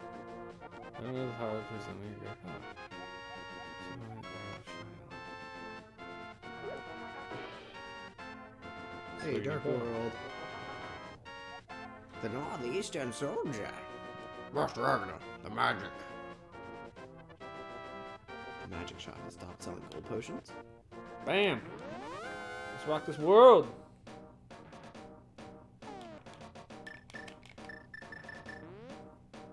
None of the power present your great power. Hey, Dark World. The Northeastern Soldier. Master Agna, the magic. The magic shop has stopped selling gold potions. Bam! Let's rock this world!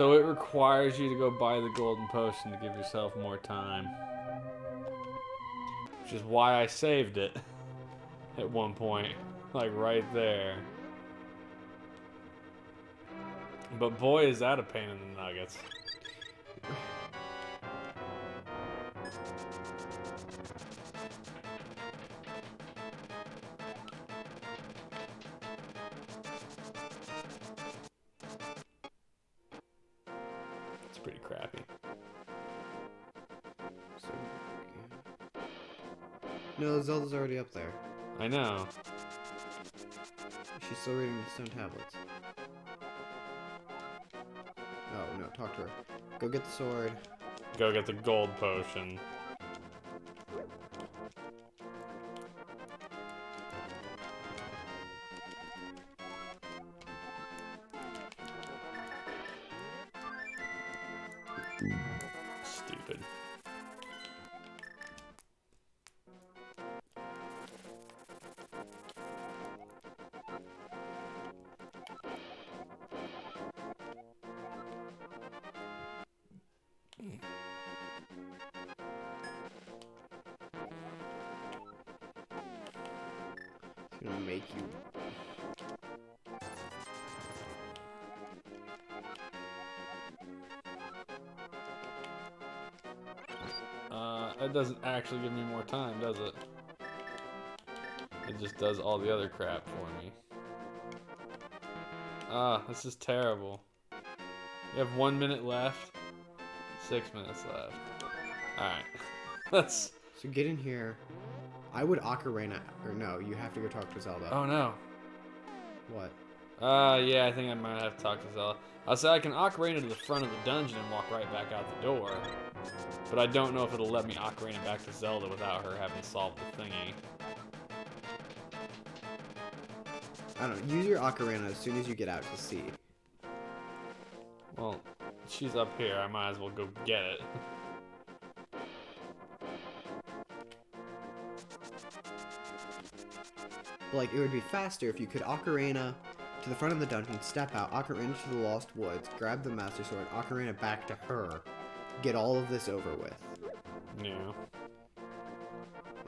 So it requires you to go buy the golden potion to give yourself more time. Which is why I saved it at one point. Like right there. But boy, is that a pain in the nuggets. It's pretty crappy. So, yeah. No, Zelda's already up there. I know. She's still reading the stone tablets. Oh, no, talk to her. Go get the sword. Go get the gold potion. Stupid. It's gonna make you... That doesn't actually give me more time, does it? It just does all the other crap for me. This is terrible. You have 1 minute left. 6 minutes left. Alright. Let's... So get in here. I would Ocarina... Or no, you have to go talk to Zelda. Oh no. What? Yeah, I think I might have to talk to Zelda. I'll say I can Ocarina to the front of the dungeon and walk right back out the door. But I don't know if it'll let me Ocarina back to Zelda without her having solved the thingy. I don't know. Use your Ocarina as soon as you get out to sea. Well, she's up here. I might as well go get it. Like, it would be faster if you could Ocarina to the front of the dungeon, step out, Ocarina to the Lost Woods, grab the Master Sword, Ocarina back to her, get all of this over with. Yeah.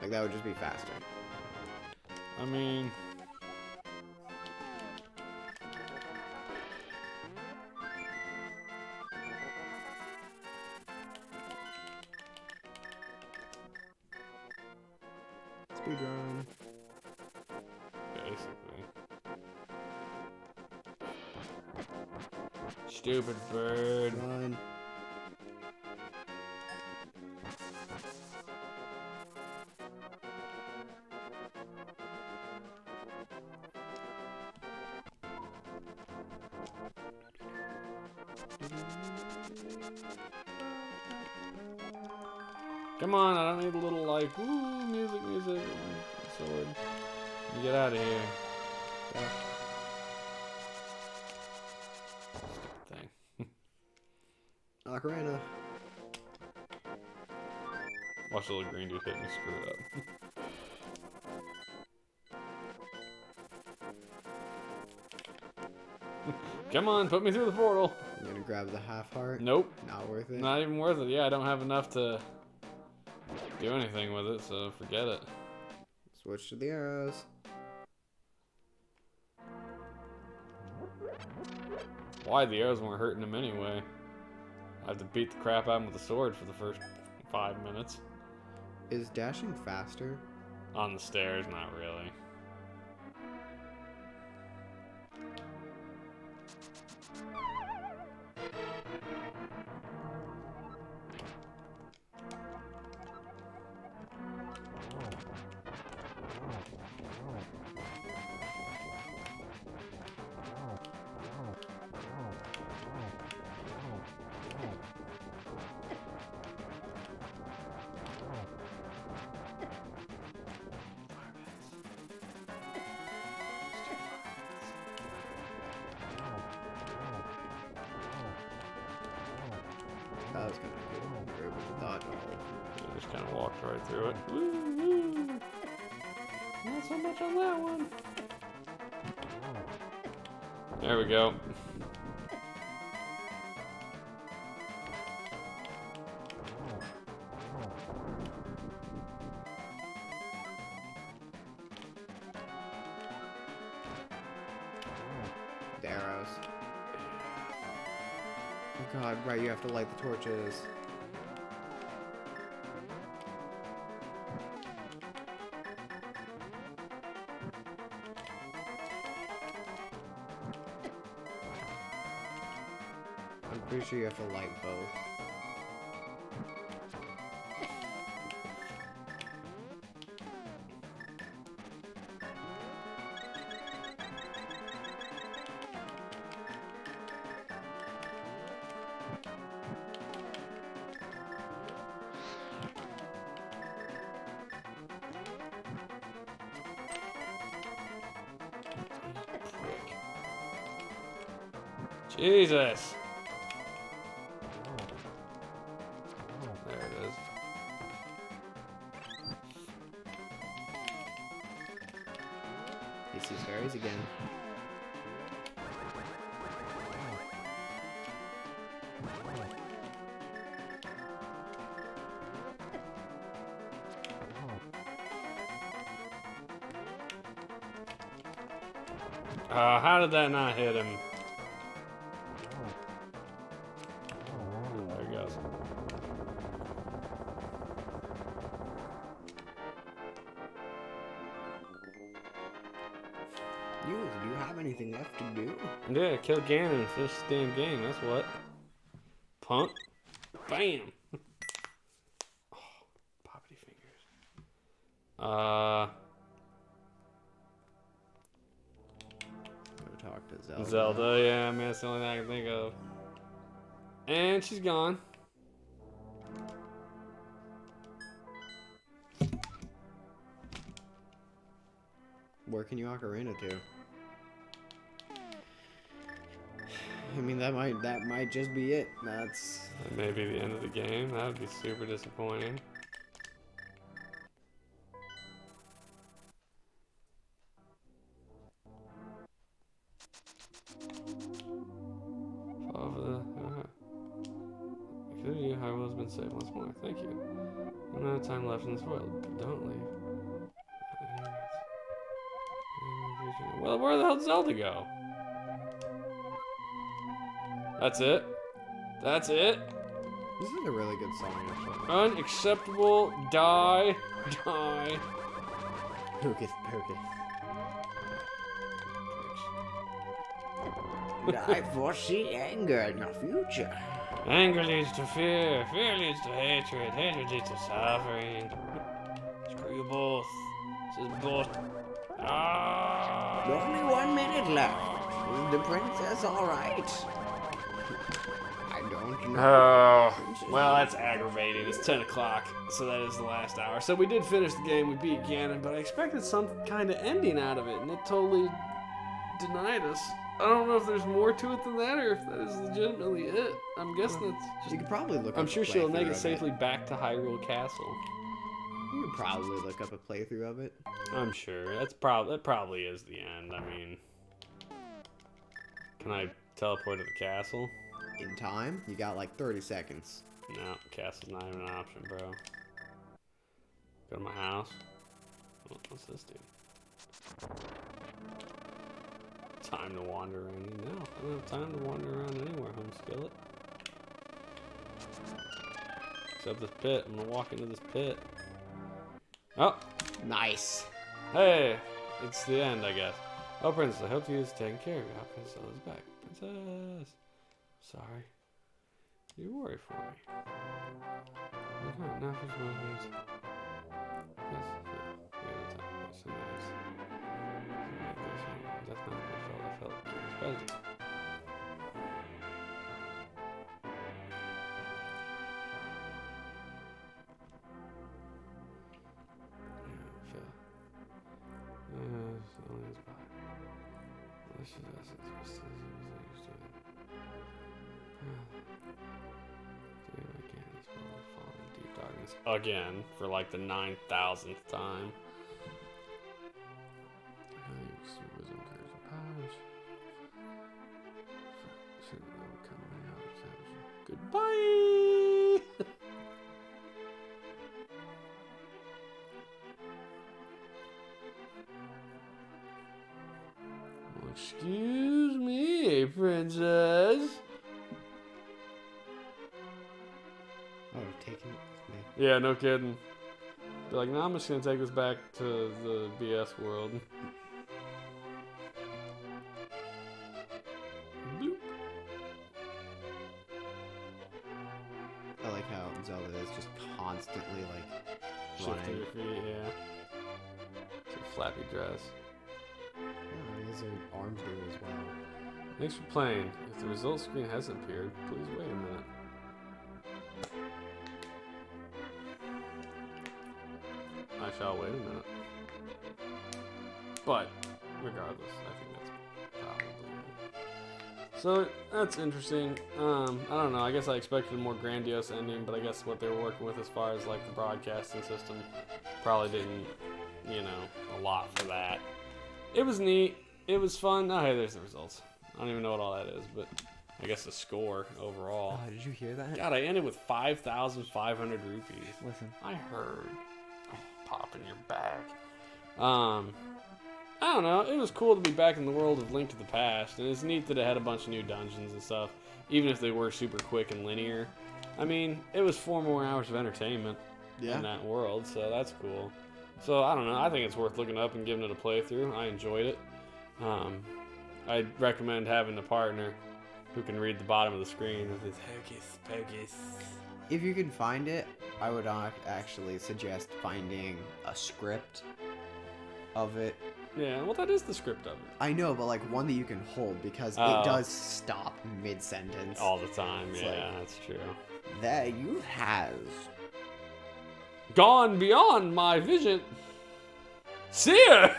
Like, that would just be faster. I mean... Speedrun. Basically. Stupid bird. Run. Come on, I don't need a little like, ooh, music, sword. You get out of here. Yeah. Stupid thing. Ocarina. Watch the little green dude hit me, screw it up. Come on, put me through the portal. I'm gonna grab the half heart. Nope. Not worth it. Not even worth it. Yeah, I don't have enough to do anything with it, so forget it. Switch to the arrows. Why? The arrows weren't hurting him anyway. I have to beat the crap out of him with the sword for the first 5 minutes. Is dashing faster? On the stairs, not really. That was kind of cool. We were able to dodge all of them. I just kind of walked right through it. Woo, woo. Not so much on that one. There we go. the arrows. Oh god, right, you have to light the torches. I'm pretty sure you have to light both. Jesus. There it is. He sees fairies again. How did that not hit him? There he goes. Do you have anything left to do? Yeah, kill Ganon and finish the damn game, that's what. Punk. Bam! Oh, poppity fingers. Go talk to Zelda. Zelda, yeah, I mean, that's the only thing I can think of. And she's gone. Where can you ocarina to? I mean, that might just be it. That's That may be the end of the game. That would be super disappointing. Follow the. Because you, Hyrule has been saved once more. Thank you. No time left in this world. Don't leave. Well, where the hell did Zelda go? That's it. That's it. this is a really good song, actually. Unacceptable. Die. Die. Hocus pocus. I foresee anger in your future. Anger leads to fear. Fear leads to hatred. Hatred leads to suffering. Screw you both. This is both. Ah. Only 1 minute left. Is the princess alright? I don't know. Oh, well, that's aggravating. It's 10 o'clock, so that is the last hour. So we did finish the game. We beat Ganon, but I expected some kind of ending out of it, and it totally denied us. I don't know if there's more to it than that, or if that is legitimately it. I'm guessing it's You just... could probably look. I'm up sure a she'll make playthrough it of safely back to Hyrule Castle. You could probably look up a playthrough of it. I'm sure. That probably is the end. I mean... Can I teleport to the castle? In time, you got like 30 seconds. No, castle's not even an option, bro. Go to my house. What's this do? Time to wander around. No, I don't have time to wander around anywhere, home skillet. Except this pit. I'm gonna walk into this pit. Oh! Nice. Hey! It's the end, I guess. Oh, Princess, I hope you is taken care of. Oh, Princess is back. Princess! Sorry. You worry for me. Okay, now for some other things. Yes, so nice. That's not what I felt during his presence. Again, for like the 9,000th time. Goodbye! Well, Excuse me, princess. Oh, taking it with me. Yeah, no kidding. Be like, no, I'm just gonna take this back to the BS world. Bloop. I like how Zelda is just constantly like Shifting running. your feet, yeah. It's a flappy dress. Oh, I guess her arms do as well. Thanks for playing. If the results screen hasn't appeared, please wait a minute. I shall wait a minute. But, regardless, I think that's probably it. So, that's interesting. I don't know, I guess I expected a more grandiose ending, but I guess what they were working with as far as, like, the broadcasting system probably didn't, a lot for that. It was neat. It was fun. Oh, hey, there's the results. I don't even know what all that is, but I guess the score overall. Oh, did you hear that? God, I ended with 5,500 rupees. Listen. I heard. Oh, pop in your back. I don't know. It was cool to be back in the world of Link to the Past, and it's neat that it had a bunch of new dungeons and stuff, even if they were super quick and linear. I mean, it was 4 more hours of entertainment in that world, so that's cool. So, I don't know. I think it's worth looking up and giving it a playthrough. I enjoyed it. I'd recommend having a partner who can read the bottom of the screen with his hocus pocus. If you can find it, I would actually suggest finding a script of it. Yeah, well, that is the script of it. I know, but like one that you can hold because it does stop mid-sentence. All the time, It's yeah, like- that's true. There you has. Gone beyond my vision. See ya!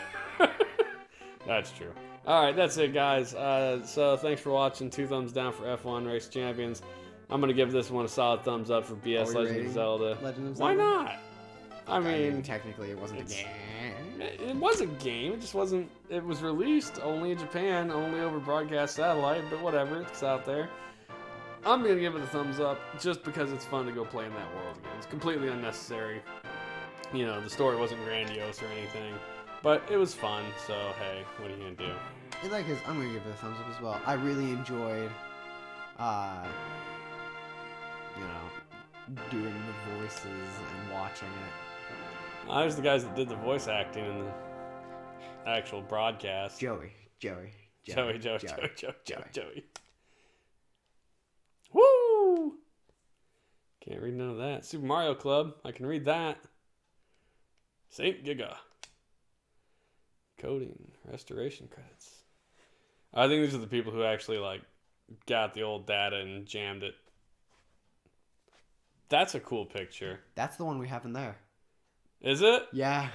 That's true. Alright, that's it, guys. So thanks for watching. 2 thumbs down for F1 Race Champions. I'm going to give this one a solid thumbs up for BS Are we Legend of rating Zelda. Legend of Why Zelda? not? I mean, technically it wasn't a it's- game. it was a game. It just wasn't. It was released only in Japan, only over broadcast satellite, but whatever. It's out there. I'm going to give it a thumbs up just because it's fun to go play in that world again. It's completely unnecessary. The story wasn't grandiose or anything, but it was fun, so hey, what are you going to do? In that case, I'm gonna give it a thumbs up as well. I really enjoyed, doing the voices and watching it. There's the guys that did the voice acting in the actual broadcast. Joey. Joey. Woo! Can't read none of that. Super Mario Club. I can read that. Saint Giga. Coding. Restoration credits. I think these are the people who actually got the old data and jammed it. That's a cool picture. That's the one we have in there. Is it? Yeah.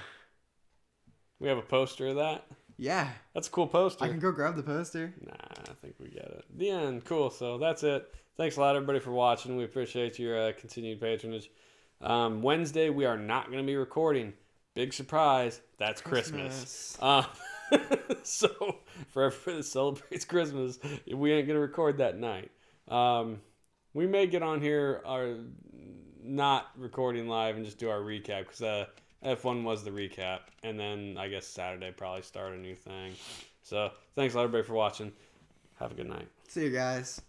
We have a poster of that? Yeah. That's a cool poster. I can go grab the poster. Nah, I think we get it. The end. Cool. So that's it. Thanks a lot, everybody, for watching. We appreciate your continued patronage. Wednesday, we are not going to be recording. Big surprise. That's Christmas. So, for everybody that celebrates Christmas, we ain't going to record that night. We may get on here, not recording live, and just do our recap, because F1 was the recap. And then, I guess, Saturday probably start a new thing. So, thanks a lot, everybody, for watching. Have a good night. See you guys.